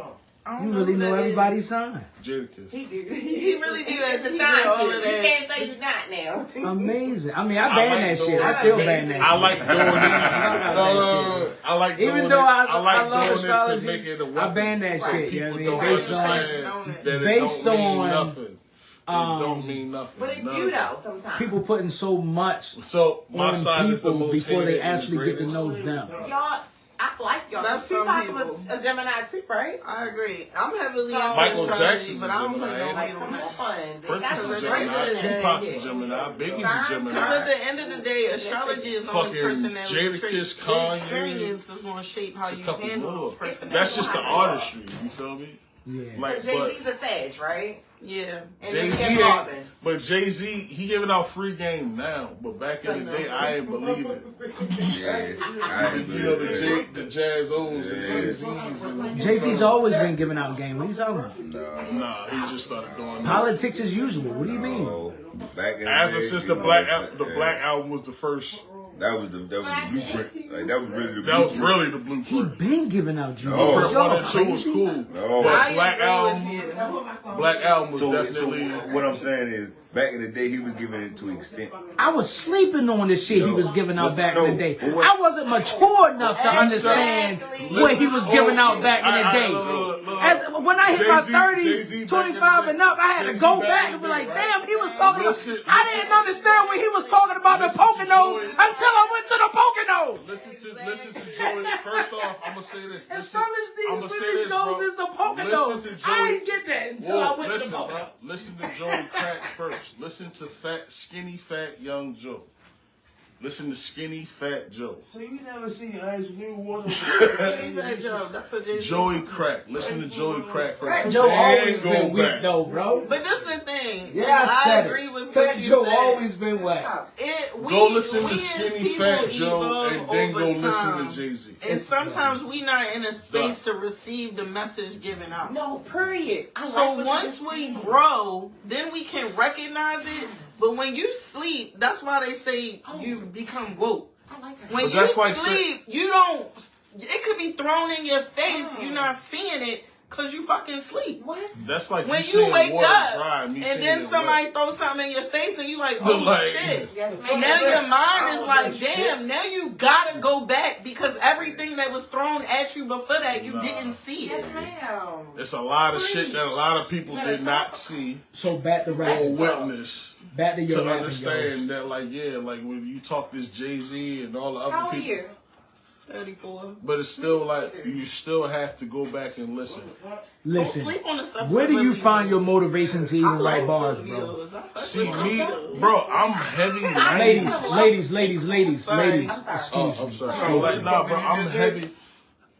You really know everybody's sign. Jadakiss. He really do that. The He sign do all shit. of You that. can't say you're not now. Amazing. I mean, I ban that shit. I still ban that shit. I like doing it. No. I like doing Even though I like love doing astrology, it to make it a weapon. I ban that So shit. You know people what I mean? don't understand that it based don't mean on, nothing. It don't mean nothing. But it's None. you though, sometimes. people putting so much So my on side is the people most before they hated and actually get to greatest. know them. Y'all, I like y'all. That's Tupac some people. was a Gemini too, right? I agree. I'm heavily into Michael astrology, Jackson's but I don't put Gemini, no ain't weight he? on Come that. on. They Prince got is to a relate Gemini, to that Tupac's a shit. Gemini, Biggie's a Because at Gemini. the end of the day, astrology is the only Fucking personality Jadakiss, traits. The Kanye, experience is going to shape how It's a you couple handle more. those personalities. That's just the artistry, you feel me? Yeah. Like, Jay-Z's a Sag, right? Yeah. And Jay-Z then ain't, Marvin. but Jay-Z, he giving out free game now, but back in the day, I ain't believe it. Yeah, I If you know the Jazz O's and Jay-Z's and Jay-Z's always been giving out game. What are you talking about? Nah, he just started doing that. Politics as usual. What do you mean? Oh, back in the Ever day, since you the know, Black album was the first, that was the blueprint. Like that was really the that was blueprint. really the He blueprint. been giving out juice. No. Blueprint Y'all 1 and 2 was crazy? cool, No. but I Black agree album, with you. Black album was So definitely. what I'm saying is, back in the day, he was giving it to extent. I was sleeping on the shit he No. was giving out back No. in the day. But what- I wasn't mature enough to understand what he was giving out back in the day. As, when I hit my Jay-Z 30s, 25 and up, I had to Jay-Z go back back in and be the like, day, damn, he was talking about... Listen, I didn't understand when he was talking about the Listen to Poconos Joey. until I went to the Poconos. Listen to Joey. First off, I'm gonna say this. As Listen, soon as I'ma these say release this, goes, bro. is the Listen Poconos. to Joey. I ain't get that until I went Listen, to the bro. Poconos. Listen to Joey Crack first. Listen to skinny, fat, young Joe. Listen to Skinny Fat Joe. So you never seen Ice New Water? Skinny Fat Joe. That's a Jay-Z. Joey Crack. Listen to Joey Crack first. Fat Joe always Then been go weak back. though, bro. But that's the thing. Yeah, I said agree it. with Fat what you Joe said. always been whack. Go listen to as Skinny people Fat Joe evolve and then over go listen time. to Jay-Z. And sometimes we not in a space to receive the message given out. No, period. So once we grow, then we can recognize it. But when you sleep, that's why they say you become woke. I like that. When But you that's like sleep, you don't. It could be thrown in your face. You're not seeing it because you fucking sleep. What? That's like When you you saying wake water up dry and me saying and then it somebody wet. throws something in your face and you like, oh Like- shit. Yes, And now your mind is like, damn, now you gotta go back because everything that was thrown at you before that, you didn't see it. Yes, ma'am. It's a lot of shit that a lot of people did not see So back to or rapping. witness Back to your to rapping, understand that, like, yeah, like when you talk this Jay-Z and all the How other old are people. you? 34. But it's still like, you still have to go back and listen. Listen, Don't sleep on the substance where do you abuse. find your motivation to even I like write bars, Smoove bro? videos. I fuck See with Smoove me, videos. bro, I'm heavy 90s. Ladies, Sorry. excuse Oh, me. I'm sorry. So, like, nah, bro, I'm heavy.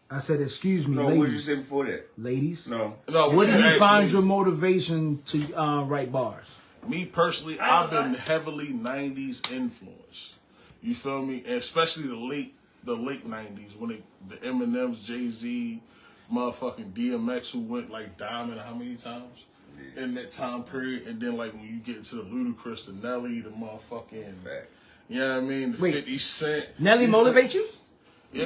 I said, excuse me, No, what did you ladies. say before that? Ladies, No. No, where do you asked find me. your motivation to write bars? Me personally, I've been heavily 90s influenced. You feel me? And especially the late 90s when the Eminems, Jay-Z, motherfucking DMX who went like diamond how many times in that time period, and then like when you get into the Ludacris, the Nelly, the motherfucking, Back. you know what I mean? The Wait. 50 Cent. Nelly motivate you? Yeah.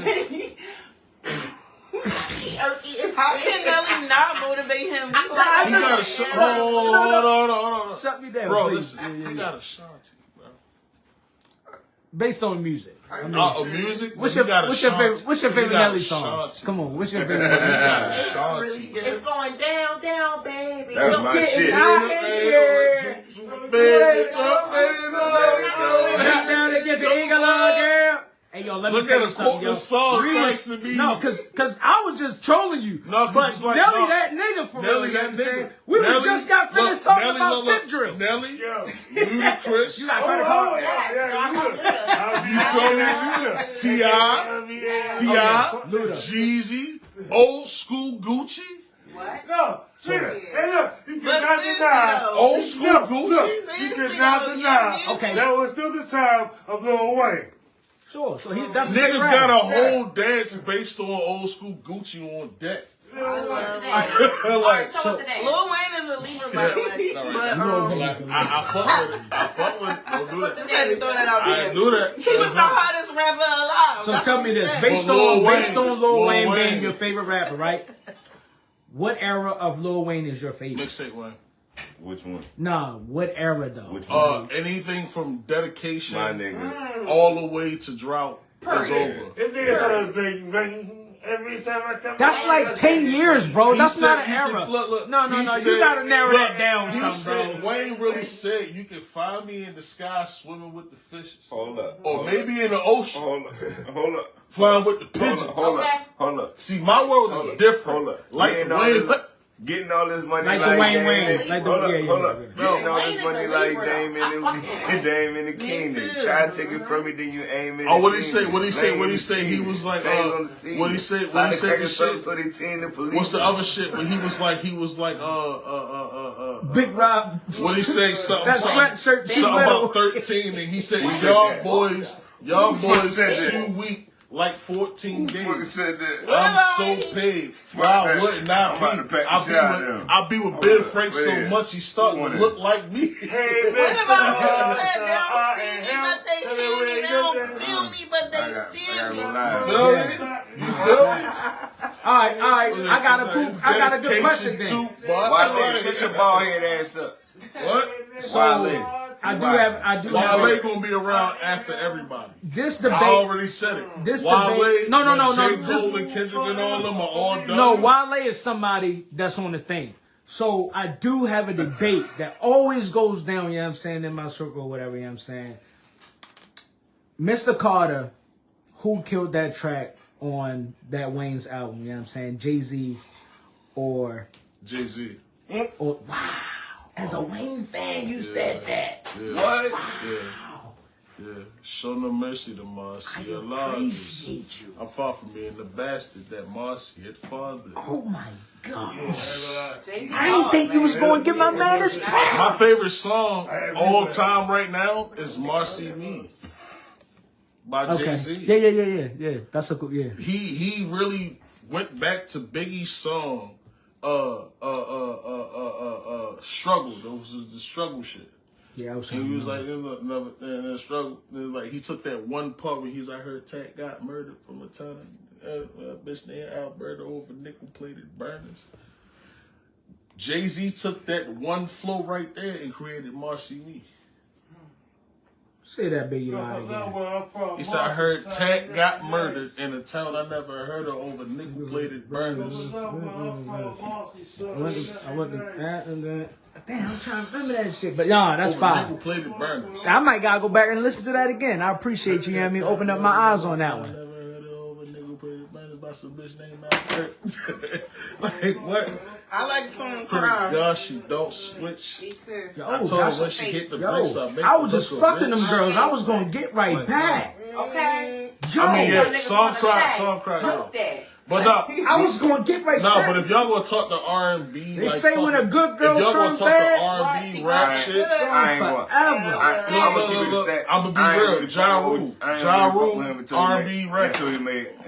How can Nelly not motivate him? We He got a shot. Hold on. Shut me down, Bro, please. listen, he got a shot to you, bro. Based on music. I mean, Music? what's He your got a favorite? Shanti. What's your He favorite got a Nelly song? Shanti. Come on, what's your favorite? He got a really Shanti. good. It's going down, down, baby. That's It's my getting shit. hot in here. Drop down and get the eagle on, girl. Hey, yo, let me Look tell at you a something, quote yo. the song Really? likes to be. No, cause I was just trolling you. No, 'cause but it's like, Nelly, no. that nigga for real, Nelly, you know what I'm that saying? nigga. We Nelly, just got finished look, talking Nelly, about look, tip drill. Nelly, Yeah. Ludacris, You got credit card? T.I., Jeezy, old school Gucci, What? No, hey, look, you But cannot seriously, deny. though. old school Look, Gucci. you Seriously, cannot though, deny. your Okay. That was still the time of Lil Wayne. Sure, that's Niggas got a whole dance based on old school Gucci on deck. What's today? Like, Show us today. Lil Wayne is a Libra, by the way. But I fuck with it. I fuck with it. Don't do just that. had to throw that out I there. knew that. He was the hottest rapper alive. So That's tell what me he this, said. based Well, on Lil Wayne Wayne. being your favorite rapper, right? What era of Lil Wayne is your favorite? Mixtape one. Which one? Nah, what era though? Which one? Anything from dedication My nigga. all the way to drought is over. This nigga started bang bang every time I come. That's like 10 years, bro. He That's said not an you can- era. look, No. he You said- gotta narrow look, that down he some, said, bro. Wayne really said you can find me in the sky swimming with the fishes. Hold up. Or maybe in the ocean Hold up. Hold up. flying with the Hold pigeons. up. Hold up. Hold up. See, my world Hold is up. different. Hold up. Like Getting all Wayne, this- Getting all this money Like the like Wayne Dame Wayne. and- Like the- hold up, yeah, hold yeah, up. yeah. Getting all Wayne this is money a like Libra. Dame I fuck with and Dame and the King. too. Try to take it from me, then you aim it. Oh, what he say? What he say? What he say? He was like, on the scene. what he said? What Slide he the said? cracker The shit. so they team the police. What's the other shit? When he was like, Big Rob. what he say? Something, That something, sweatshirt. something about 13, and he said, said y'all that? boys said that? too weak. Like 14 Fucking days. said that. I'm so paid. Why wouldn't I'm about to pack the shit out of them. I be with Ben Frank so Yeah. much he starting to Yeah. look like me. Hey, What Mr. about people Hudson, said they I don't see me, am but they him. hear me? They don't feel me, but I they got feel no me. lie. Feel me? You feel me? All right. I got a good question Dedication then. to boss. Wale, shut your bald head ass up. What? Wale. I do have. Wale gonna be around after everybody. This I debate. already said it. This Wale, debate- No. J. This- Cole and Kendrick and all them are all done. No, Wale is somebody that's on the thing. So I do have a debate that always goes down, you know what I'm saying, in my circle or whatever, you know what I'm saying. Mr. Carter, who killed that track on that Wayne's album, you know what I'm saying? Jay-Z or Jay-Z. wow. As a Wayne fan, you said that. Yeah. What? Yeah. Yeah, show no mercy to Marcy. I appreciate you. I'm far from being the bastard that Marcy had fathered. Oh my God. Jay-Z I didn't think you was going to get my man his props. My favorite song all time right now is Marcy Me by Okay. Jay-Z. Yeah. That's a cool, yeah. He really went back to Biggie's song, Struggle. Those was the struggle shit. Yeah, I was And he was like, in the struggle. And like, he took that one part where he's like, her Tat got murdered from a town, bitch named Alberta over nickel-plated burners. Jay-Z took that one flow right there and created Marcy Me. Say that big line again. He said, I heard Tat got murdered in a town I never heard of over nickel-plated burners. I wasn't damn, I'm trying to remember that shit. But nah, that's Over fine. nickel-plated burners. I might gotta go back and listen to that again. I appreciate you, I mean, open up my eyes on that I one. never heard of over nickel-plated burners by some bitch named Alberta. Like, what? I like the song Pretty Cry. girl, she don't switch. Me too. Yo, I told her that's- when she hit the brakes, Yo, make I her was just look a fucking them bitch. girls. I was gonna get right back. Okay. Yo, I mean, Y'all yeah, niggas song wanna cry, say, song cry, Look yeah. that. But no, I was gonna get right no, back. but if y'all gonna talk the R&B, They like, say when a good girl if y'all gonna turns talk bad, the R&B she rap gonna shit, good. I ain't going. Forever. I'm gonna keep it a stack. I'm gonna be I ain't real. really Ja fuck with- Rule, I ain't Ja really fuck Rule, with him until R&B he rap. until he made OG.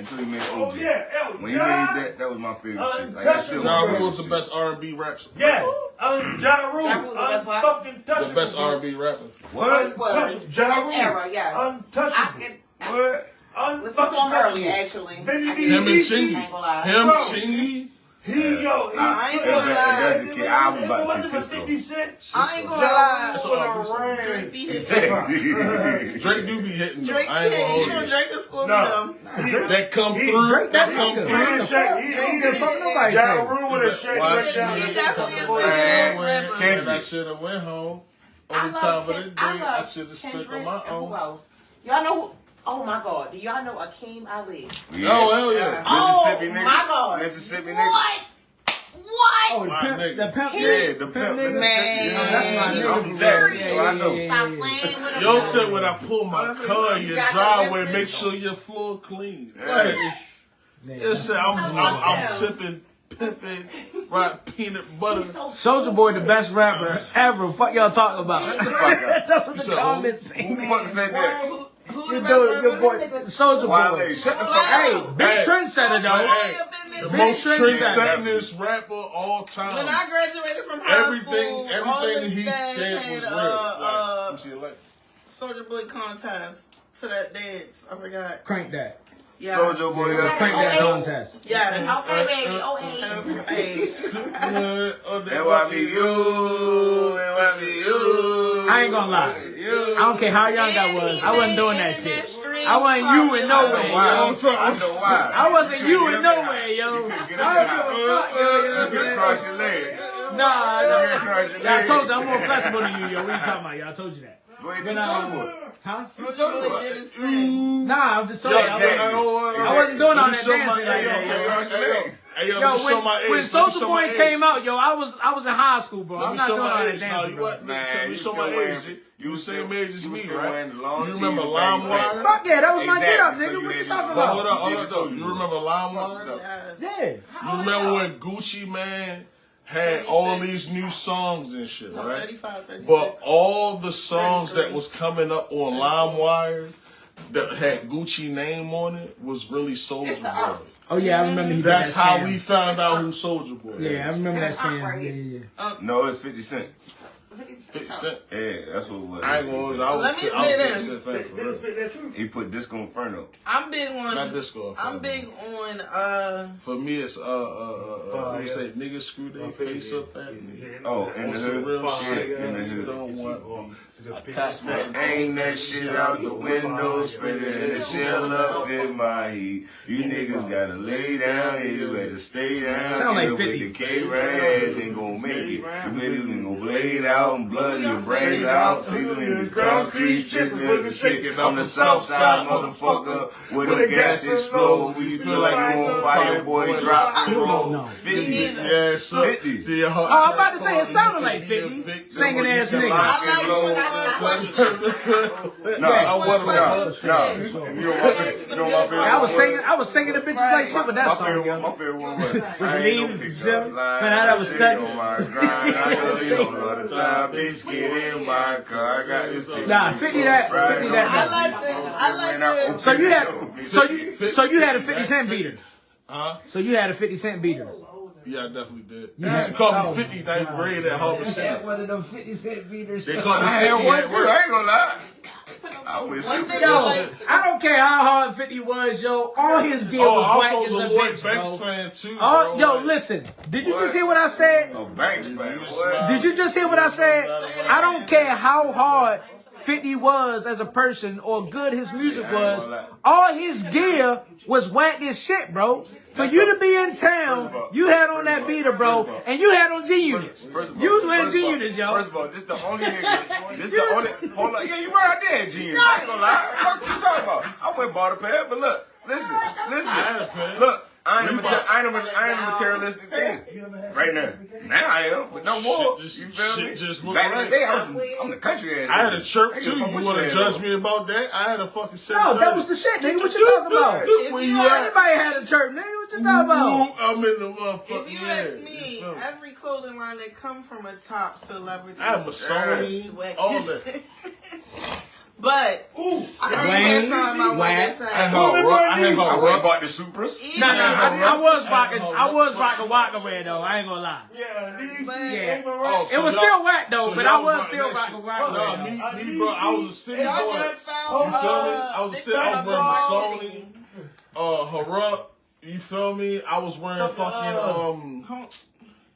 Oh, yeah, When he made that was my favorite shit. Like, that shit was Ja my Rule favorite is the shit. best R&B rap. Yeah, Ja Rule, Ja Rule's the best what? fucking touchable. The best R&B rapper. What? Was Untouchable. Ja his Rule. era, yes. Untouchable. What? Listen to him earlier, actually. Baby, I baby, Him and ain't Chingy. gonna lie. Him, Bro. Chingy. I ain't gonna lie. As a kid, I was about to say Cisco. I ain't gonna lie. That's all I'm saying. Drake be hitting. Exactly. Drake do be hitting them. Drake I ain't be gonna hold hitting. you. Drake can score No. with them. That come through. Drake, that come nigga. through. He didn't fuck nobody. Ja say. Rule with a shake Watch down. me. He definitely is Come a serious on, rapper. Said I should have went home. Only time of the day I should have spent on my And who own. else? Y'all know who? Oh my God. Do y'all know Akeem Ali? Oh, hell yeah. Mississippi Oh nigga. my God. Mississippi nigga. What? Oh, What? the My pimp, nigga. the pimp, Yeah, the pimp. nigga. Man. Yeah, that's my I'm nigga. from Jackson, so I know. Stop playing with him. Yo said when I pull my car in your got the driveway, listen. make sure your floor clean. Yeah. It said I'm sipping, pimping, right peanut butter. He's so Soulja Boy, the best rapper ever. Fuck y'all talking about. Shut the fuck up. That's what the said, comments say. Who the fuck said that? Who You the do best your rapper? boy, Soulja Wale, Boy. shut the fuck Hey, up. big Hey. trendsetter though. Hey, the most trendsetter. trendsettingest rapper all When time. I graduated from high school, Everything he Dad said had, was real. Like, see, like, Soulja Boy contest to that dance. I forgot. Crank that. Yeah. Soulja Boy, Crank that contest. Yeah. Okay, baby. Oh, hey. That why me you, that why me you. I ain't gonna lie. I don't care how young I was. I wasn't doing that shit. I wasn't you in no way, Why? yo. I know why. I wasn't you in no way, yo. You I can get don't give a fuck, yo. You know You what can I'm cross saying? your legs. Nah, You nah. can cross your Yeah, I legs. told you I'm more flexible than you, yo. What are you talking about, yo? I told you that. Go ahead, But, do Soulja Boy. huh? Soulja Boy did his thing. Nah, I'm just saying. Yo, I wasn't doing all that show my- dancing like hey, yo, that, yo. Cross your legs. Hey, yo, Yo, let me show my age. when Let me Soulja show my Boy age. came out, yo, I was in high school, bro. Let I'm me not show doing all my that age. No, dancing, you bro. what? Man, Let me you show still my wearing- age. you You still- same age as you me, still right? wearing the long You tees remember and baggy LimeWire? pants. Fuck yeah, that was my get up, Exactly, so nigga. you What you had talking to- But about? hold up, You though. did You remember LimeWire? Yes. Yeah. You remember when Gucci Man had all these new songs and shit, No, right? 35, 36. But all the songs that 33. was coming up on LimeWire that had Gucci name on it was really Soulja Boy. Oh yeah, I remember he did That's that how scam. we found out who Soulja Boy is. Yeah, I remember that That's not scam. right. Yeah. No, it's 50 Cent. 50 Cent. Yeah, that's what it was. I ain't gonna hold you. I was Let me 50 say this. Cent fan for real. He put Disco Inferno. I'm big on. Not Disco. I'm big on. For me, it's you say niggas screw their face up at me. Oh, in the On some hood. real Shit, shit. in the You hood. don't want me. I cop Man, that. aim that shit out the window, spread it in the shell up in my heat. You niggas gotta lay down here, you better stay down. Sound like Get up with 50. the K-Rans ain't gonna make it. You better even go blade out and blood blood, your brains out, sealing the concrete, shaking on the south side, motherfucker. Where the gas explode, we feel like you on fire, boy, drop and roll. 50. Yeah, so 50. Oh, I'm about to say it sounded like 50. Singing ass nigga. I was singing the bitches like shit with that song. My favorite one was I ain't no picture line. I was studying. I tell you all the time, bitch, get in my car. I got this. Nah, 50 that. I like it. So you had a 50 Cent beater. Huh? So you had a 50 Cent beater. Yeah, I definitely did. They used to call me 50 ninth grade at Harvard Center. One of them 50 Cent beaters. They called me 50 I had one at too. work. I ain't gonna lie. I was I don't care how hard 50 was, yo. All his deal was whack as a bitch, Banks bro. fan too, Oh, bro. yo, Like, listen. Did you just hear what I said? a Banks fan. What? Did you just hear what I said? I don't care how hard 50 was as a person or good his music was. All his gear was whack as shit, bro. For you to be in town, you had on that beater, bro, and you had on G units. You was wearing G units, yo. First of all, this the only nigga. This the only. Hold on. Yeah, you right. I did G units. I ain't gonna lie. What you talking about? I went and bought a pair, but look, listen. Look. I ain't a materialistic thing right now. Now I am, but no more. You feel me? Just look Back in right. the day, I'm the country ass. I had a chirp Nigga, too. fuck You what want to you judge had me about that? I had a fucking 7. No, that was the shit, nigga. What you talking about? Where you at? Everybody had a church, nigga. What you talking about? I'm in the motherfucking. If you ask me, every clothing line that come from a top celebrity. I have a Sony, all that. But I don't even talking about what they say. I went and bought the Supras. I was rocking Waka wear though. I ain't gonna lie. It was still whack though, but I was still rocking Waka wear. Nah, me, bro. I was a city boy. Y'all just found, You feel me? I was wearing the Sony, Harup. You feel me? I was wearing fucking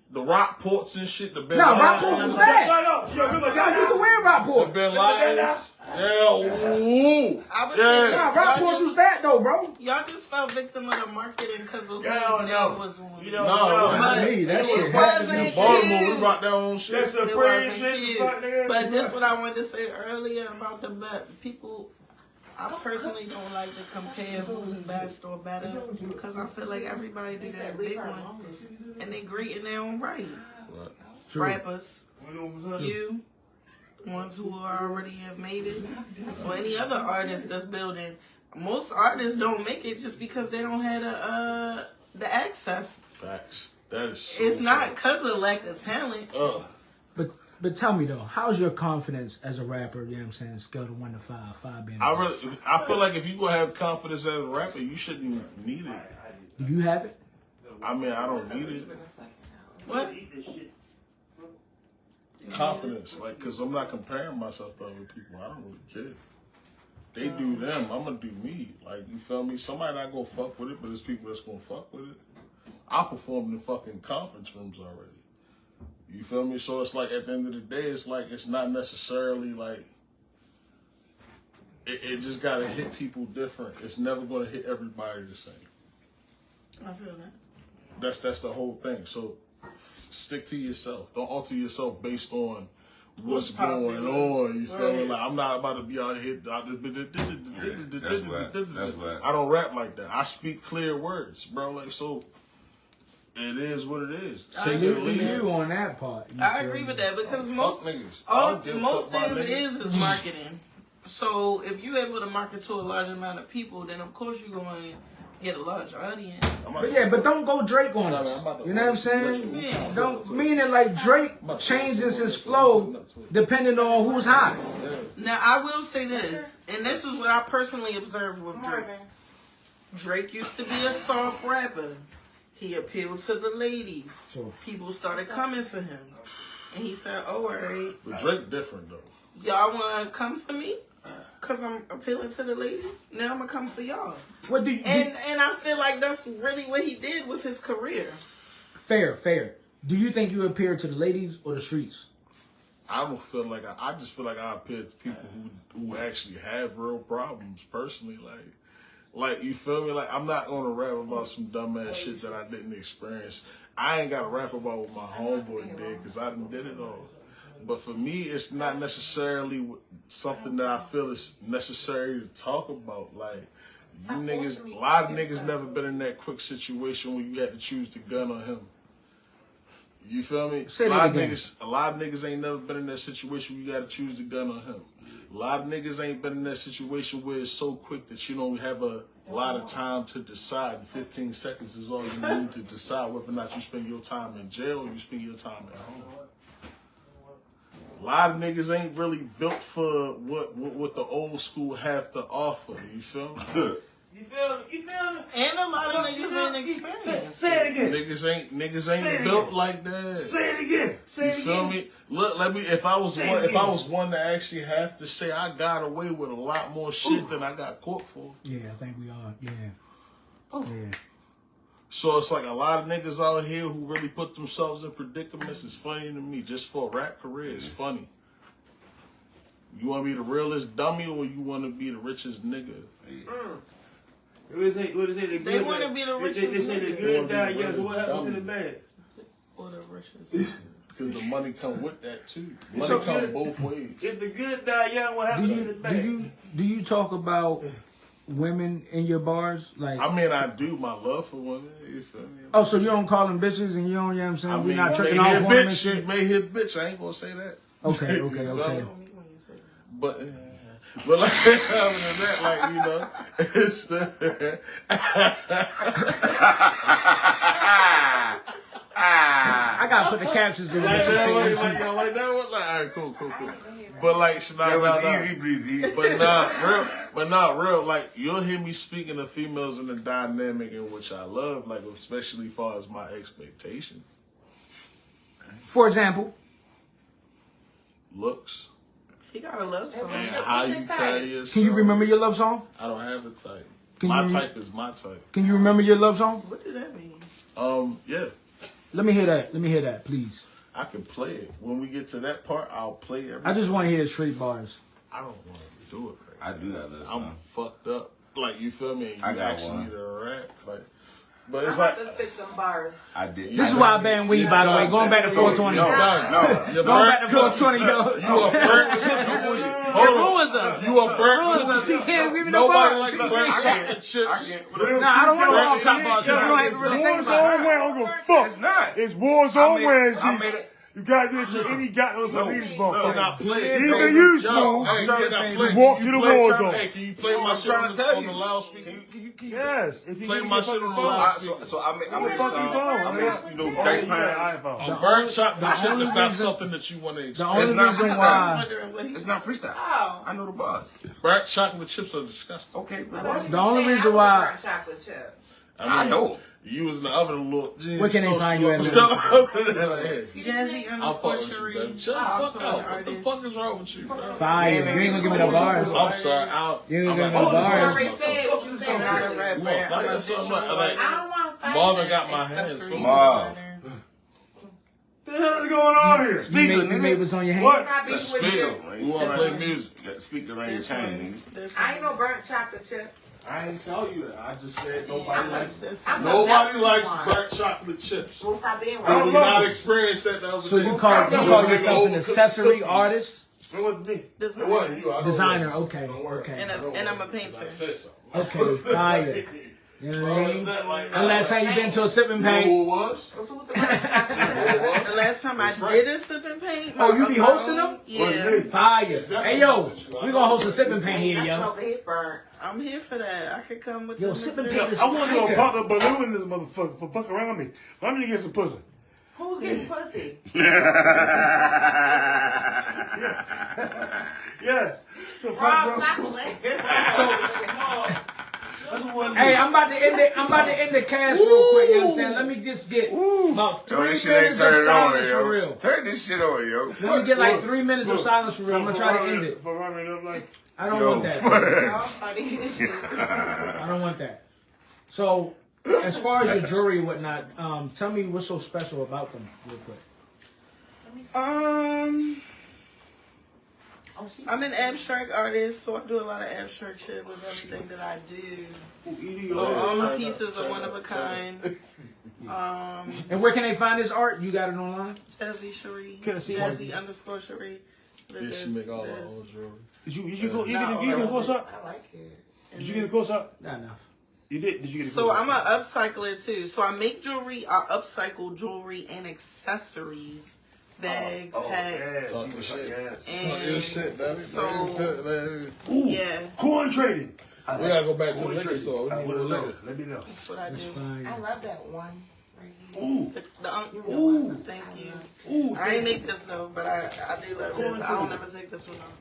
the Rockports and shit. The Ben Rockports was that. You can wear The Rockport. Ben Lions. Yeah, ooh. Rockports was that though, bro. Y'all just fell victim of the marketing because of whose No. name was one. You don't know. Not me. That shit wasn't happened. In Baltimore, we rock that own shit. That's a It free wasn't shit. cute. Fuck nigga. But this what I wanted to say earlier about the people. I personally don't like to compare who's best or better because I feel like everybody do that big one and they great in their own right. Rappers, you, ones who already have made it, or any other artist that's building. Most artists don't make it just because they don't have the access. Facts. That is so It's not because of lack of talent. But tell me though, how's your confidence as a rapper? You know what I'm saying? Scale to 1 to 5, 5 being. I feel like if you gonna have confidence as a rapper, you shouldn't need it. Do you have it? I mean, I don't need it. What? Confidence, like, cause I'm not comparing myself to other people. I don't really care. They do them, I'm gonna do me. Like, you feel me? Somebody not gonna fuck with it, but there's people that's gonna fuck with it. I performed in fucking conference rooms already. You feel me? So it's like at the end of the day, it's like it's not necessarily like it just gotta hit people different. It's never gonna hit everybody the same. I feel that. That's the whole thing. So stick to yourself. Don't alter yourself based on what's going on. You feel me? Like I'm not about to be out here. That's what. I don't rap like that. I speak clear words, bro. Like so. It is what it is. So you on that part. I agree with that because most things is marketing. So if you're able to market to a large amount of people, then of course you're going to get a large audience. But don't go Drake on us. You know what I'm saying? Yeah. Don't meaning like Drake changes his flow depending on who's hot. Now I will say this, and this is what I personally observed with Drake. Drake used to be a soft rapper. He appealed to the ladies. Sure. People started coming for him. And he said, oh, all right. But Drake different, though. Y'all want to come for me? Because I'm appealing to the ladies? Now I'm going to come for y'all. What do you, and I feel like that's really what he did with his career. Fair. Do you think you appeal to the ladies or the streets? I don't feel like I just feel like I appeal to people who actually have real problems personally. Like, you feel me? Like, I'm not going to rap about some dumbass shit that I didn't experience. I ain't got to rap about what my homeboy did because I done did it all. But for me, it's not necessarily something that I feel is necessary to talk about. Like, you niggas, a lot of niggas never been in that quick situation where you had to choose the gun on him. You feel me? A lot of niggas ain't never been in that situation where you got to choose the gun on him. A lot of niggas ain't been in that situation where it's so quick that you don't have a lot of time to decide. 15 seconds is all you need to decide whether or not you spend your time in jail or you spend your time at home. A lot of niggas ain't really built for what the old school have to offer. You feel me? You feel me? And a lot of niggas ain't experienced. Say it again. Niggas ain't built like that. Say it again. You feel me? Look, if I was one to actually have to say I got away with a lot more shit than I got caught for. Yeah, I think we are. Yeah. Yeah. So it's like a lot of niggas out here who really put themselves in predicaments. It's funny to me. Just for a rap career, it's funny. You want to be the realest dummy or you want to be the richest nigga? What is it? They want to be the richest. They say the good die young. So what happens to the bad? Or the richest. Because the money come with that too. Money come both ways. If the good die young, what happens to the bad? Do you talk about women in your bars? Like, I mean, I do. My love for women. You feel me? oh, so you don't call them bitches and you don't, you know what I'm saying? I We're mean, not you tricking may off hear on them and bitch. shit? You may hear bitch. I ain't gonna say that. Okay. You feel me? But like other than that, like, you know, it's the I gotta put the captions in there. like that. All right, cool. But like, That was easy breezy. But not real. Like, you'll hear me speaking to females in the dynamic in which I love, like, especially as far as my expectation. For example, Looks. He got a love song. And how you carry yourself. can you remember your love song? I don't have a type. Can My you- type is my type. Can you remember your love song? What did that mean? Yeah. Let me hear that, please. I can play it. When we get to that part, I'll play everything. I just want to hear straight bars. I don't want to do it right. I do that list. I'm fucked up. Like, you feel me? And I you got actually one. need to rap. Like, but it's I'm like, about to spit some bars. I did. This is why I banned weed, by the way. Going back to 420. No. Going back to 420, yo. You a burnt. Hold on. Ruins us. You a burnt. Ruins us. He can't give me no Nobody bars. likes burnt chocolate chips. Nah, I don't want to all top bars. You don't have to really think about it. Warzone, I don't give a fuck. It's not. It's Warzone I Wednesday. made it. You got this shit. Any got those police Can bump. I play it? Even you, Yo, Smooth. hey, can I play? Walk Can to you the play- war zone. Hey, can you play my I'm shit trying on to tell the you. loudspeaker? Yes. If you Play give my me shit on the fucking phone. loudspeaker. So I made a Fucking phone. song. I made, dice playing. A burnt chocolate chip only is not reason- something that you want to The expect. only It's not reason freestyle. why, It's not freestyle. Oh. I know the bars. Burnt chocolate chips are disgusting. Okay, but the only reason why, Chocolate chip. I know. You was in the oven a little. Geez, Where can they find you at, man? Still over there, like, hey, Jazzy I'll fuck _Cherie. with you, baby. Shut the Also fuck an up. What the artist. fuck is wrong with you, bro? fire. You ain't gonna give me the bars. I'm sorry. You ain't I'm gonna give me the not- You bars. already said what you said I'm not a earlier. rapper. You want I'm fire a or something? visual I Like, don't artist. want to Marvin got my hands Accessory full. Wow. designer. What the hell is going on here? Speaker, You made nigga. what's on your hand? What? Not be The with speaker. you. We want to play music. The speaker ain't This chain, one. nigga. This I ain't no burnt chocolate chip. I ain't tell you that. I just said nobody likes. This I'm one. a Nobody melted likes one. burnt chocolate chips. We'll stop being We right. did not experience that the other So day. you call yourself an accessory artist? What was me? This It wasn't you. I know Designer, that. okay, Don't worry. okay. And I'm a painter. I said something. Okay, fire. You know what I mean? Like, The last time you been to a sipping you know paint? who it was? So what's the burnt chocolate? The last time I right. did a sip and paint. Oh, you be hosting them? Yeah. Fire. Hey, yo, we gonna host a sipping paint here, Nothing yo. over here burnt. I'm here for that. I could come with Yo, the sipping material. paint is I want to go fire. pop a balloon in this motherfucker for fucking around me. I'm gonna get some pussy. Who's getting pussy? Yeah. Rob, stop playing. Hey, I'm about to end the cast real quick, you know what I'm saying? Let me just get about Yo, 3 this shit ain't minutes of turning on, silence for yo. real. Turn this shit on, yo. Let me get like 3 minutes of silence for real. I'm gonna try to end it. For running up like. I don't Yo. want that. Y'all funny as shit. I don't want that. So, as far as your jewelry and whatnot, tell me what's so special about them, real quick. I'm an abstract artist, so I do a lot of abstract shit with everything that I do. So all my pieces are one of a kind. And where can they find this art? You got it online? Jazzy Cherie. Can I see Jazzy _Cherie. Did she make all her own jewelry? Did you get a close up? I like it. Did you get a close up? Not enough. You did? Did you get a So close I'm up? an upcycler too. So I make jewelry, I upcycle jewelry and accessories. Bags, hats, Talking shit. and Talking shit, that so Ooh, yeah, coin trading. We gotta go back to the liquor store. We need to liquor. Let me know. that's what I That's do. fine. I love that one right here. Ooh, Ooh, thank you. ooh. I ain't make this though, but I do love this. I don't ever take this one off.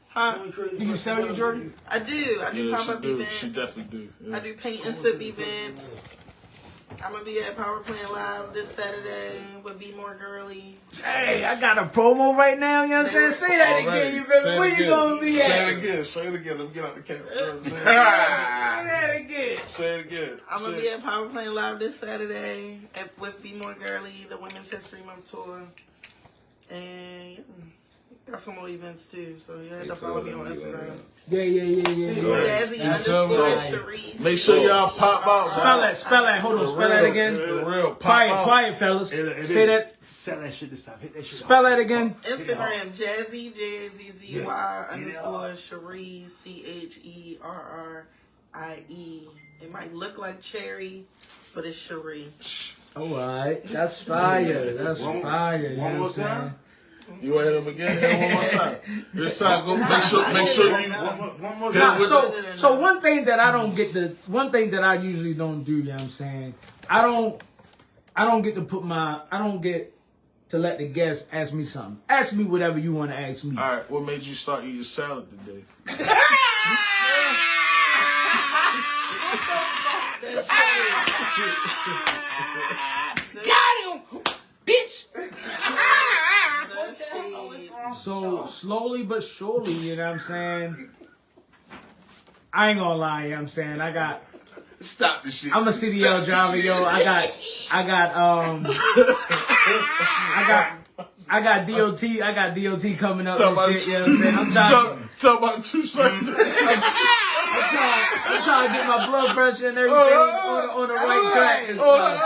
Huh? Do you sell your jewelry? I do. I do Yeah, pop-up she do. events. She definitely do. Yeah. I do paint and sip events. I'm gonna be at Power Plant Live this Saturday with Be More Girly. Hey, I got a promo right now, you know what I'm saying? Say that again, you feel me? Where you gonna be at? Say it again. Say it again. Let me get out the camera. Say that again. it again. I'm gonna be at Power Plant Live this Saturday with Be More Girly, the Women's History Month tour, and got some more events too. So you have to follow me on Instagram. Yeah. Jazzy _Cherie. Make sure y'all pop out. Spell that. Hold on, spell that again. The real pop out. Quiet, fellas. Say that. Sell that shit this time. Hit that shit. Spell that again. Instagram Jazzy JZZY _Cherie CHERRIE. It might look like cherry, but it's Cherie. Alright, that's fire. That's fire. You know One what more I'm saying? time. You want to hit them again? Hit them one more time. This time, go make sure you. One more Nah, time. so one thing that I don't get one thing that I usually don't do, you know what I'm saying? I don't get to let the guests ask me something. Ask me whatever you want to ask me. All right, what made you start eating salad today? Got him, bitch. So slowly but surely, you know what I'm saying? I ain't gonna lie, you know what I'm saying? Stop the shit. I'm a CDL driver, yo. I got DOT coming up and shit, you know what I'm saying? I'm Talk about 2 seconds. I'm trying to get my blood pressure and everything on the right track and stuff.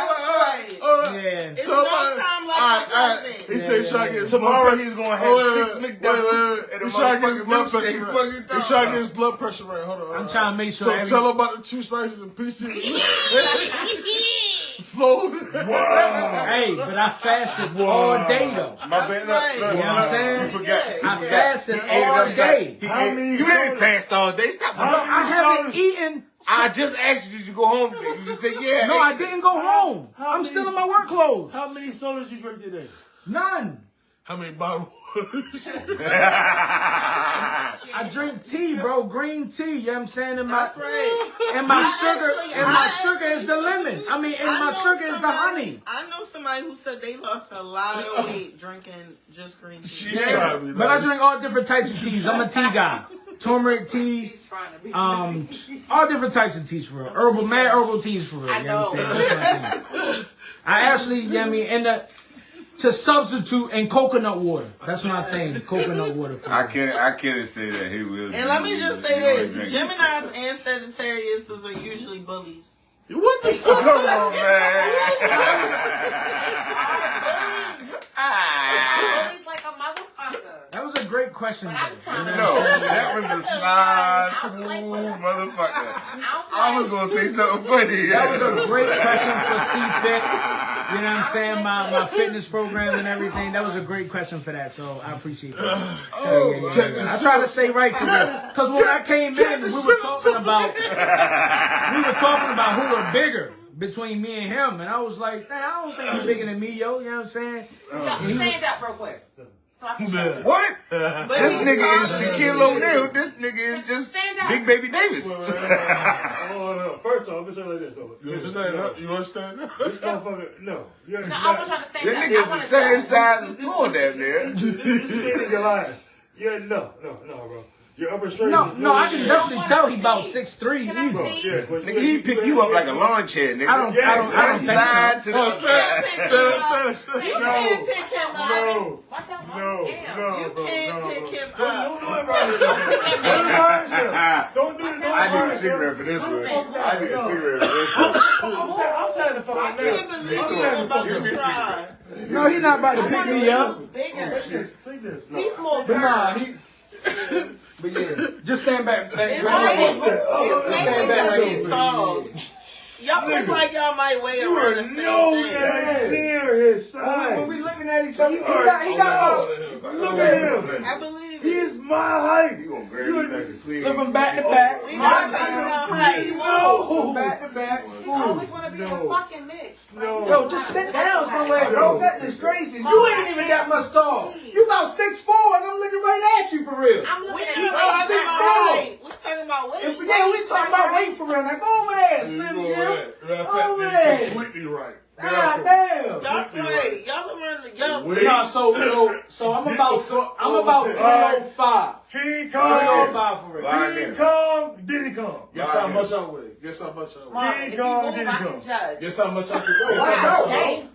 Yeah. It's no time like the present. He said try to get Tomorrow he's gonna have 6 McDoubles. He's trying to get his blood pressure right. He's trying to get his blood pressure right. Hold on. I'm trying to make sure. So tell him about the 2 slices and pieces. Flow. Hey, but I fasted all day though. My bad. right. You know what I'm saying? You forgot. I fasted all day. You didn't fast all day. Stop. No, I haven't eaten. I just asked you, did you go home today? You just said, yeah. No, I didn't go home. I'm still in my work clothes. How many sodas you drink today? None. How many bottles? I drink tea, bro, green tea. You know what I'm saying? That's right. And my sugar is the lemon. I mean, and my sugar is the honey. I know somebody who said they lost a lot of weight drinking just green tea. She's trying to be But I nice. drink all different types of teas. I'm a tea guy. Turmeric tea, all different types of teas for real. Mad herbal teas for real. You know what I'm saying? That's my thing. I actually, you know what I mean, end up to substitute in coconut water. That's my thing. Coconut water for I real. can't say that. He will. And let me just say this: Geminis and Sagittarius are usually bullies. What the fuck? Come on, man. Bully's like a motherfucker. That was a great question. But I'm though. You know No, what I'm saying? that was a slide, smooth motherfucker. I was gonna say something funny. That was a great question for C-Fit. You know what I'm saying? My fitness program and everything. That was a great question for that. So I appreciate that. Yeah. I try to stay right for that. Because when I came in, we were talking about who were bigger between me and him. And I was like, man, I don't think he's bigger than me, yo. You know what I'm saying? Stand up real quick. So I can What? But This he nigga is talking. Shaquille O'Neal. This nigga is just Stand up. Big Baby Davis. Hold on. First off, let me say it like this though. You want to stand up? You want to stand up? This motherfucker, no. You're No, not. I was trying to stand That up. nigga is the same size as Tor down there. This nigga lying. Yeah, no, bro. Your upper straight. No, I can definitely tell he about 6'3". Easy. Yeah, but Nigga, he pick you up like a lawn chair, nigga. I don't think Side so. to the side. You can't pick him up. No. Watch out, No, Mom. no, Damn. You bro, can't no, pick bro. him Don't up. do it, bro. Don't do it. I need a cigarette for this one. I need a cigarette for this one. I'm tired of I fucking can't believe you about to try. No, he not about to pick me up. Bigger. Take this. He's more But nah, firm. he's. But yeah, just stand back. It's mainly because he's tall. Y'all look like y'all might weigh You around are the same nowhere thing. near his When size. we looking at each other, he are- got about. Look at him. I believe He it. is my height. You gonna grab me back between. Look from back to back. We not talking about height. From back to back. You always want to be in a fucking mix. No. Yo, just sit down somewhere, bro. Goodness gracious, you ain't even that much tall. You about 6'4", and I'm looking right at you for real. I'm We looking at talking you. about 6'4". height. We talking about weight. Yeah, we talking about weight for real. Now go over there, Slim Jim. Over there. Completely right. God damn. That's right. Y'all around y'all. Wait. No, so I'm about 305. King 305 Kong. for real. King Kong. Diddy Kong. Guess how much I weigh. Guess how much I weigh. Mom, King if you Kong move, didn't I can come. judge. Guess how much I can weigh. Watch Guess how out, much I weigh. Okay?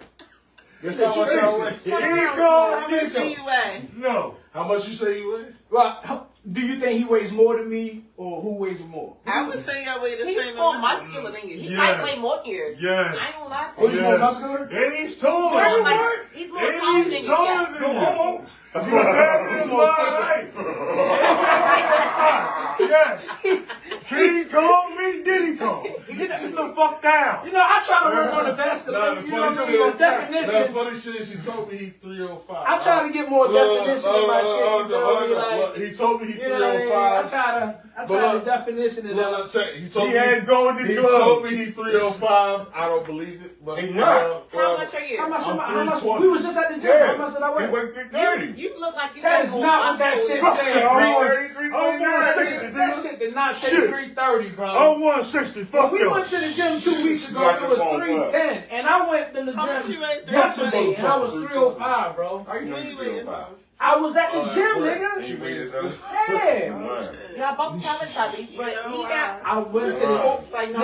Guess how much I weigh. King Kong. How much Diddy do Kong. you weigh? No. How much you say you weigh? Well, do you think he weighs more than me, or who weighs more? I would say y'all weigh the He's same more amount. muscular than you. He Yeah. might weigh more than you. Yes. I ain't gonna lie to Who's you. more muscular? And he's taller. He's And like- He's more taller than he's you. taller Yeah. than you. Come on. That's more my height. Yes. King Kong meet Diddy Kong. Sit the fuck down. You know, I try to work on the vascular. Nah, the You know, funny more shit. definition. The funny shit is, she told me he 305. I try to get more definition in my shit. You feel me? Look, he told me he You know what I mean? 305. I try to definition it Look, up. look, check. He told He me has golden he gloves. told me he 305. I don't believe it, but He not. How much are you? How much? I'm How much? 320. We was just at the gym. How much did I He weigh? went 330. You look like you That got is more not what that muscle shit than- said. I'm 160. That shit did not say Shit. 330, bro. I'm 160. When Fuck we you. went to the gym 2 weeks ago, Got it was the phone 310, and I went to the How much gym you weigh? yesterday, and I was 305, bro. How you know What do you you weigh 305? yourself? I was at the gym, right. nigga. You weigh yourself? Yeah. Y'all both Teletubbies, but he got. I went to the. Oops, like no. I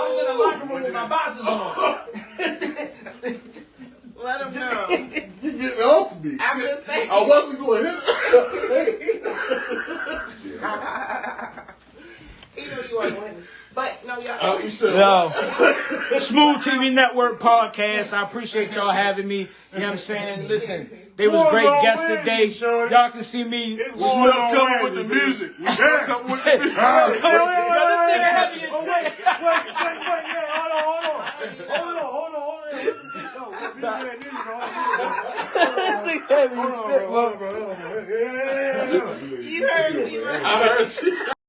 was in the locker room with my boxes on. Let him know. you getting off me. I'm just saying. I wasn't going to hit her. He knew you weren't winning. But no, y'all. You said, Yo, Smooth TV Network podcast. I appreciate y'all having me. You know what I'm saying? Listen, they was great guests today. Y'all can see me. we still coming with the music. We still coming with the music. Yo, this nigga heavy as shit. Wait, hold on. This nigga heavy as shit, bro. You heard me, right? I heard you.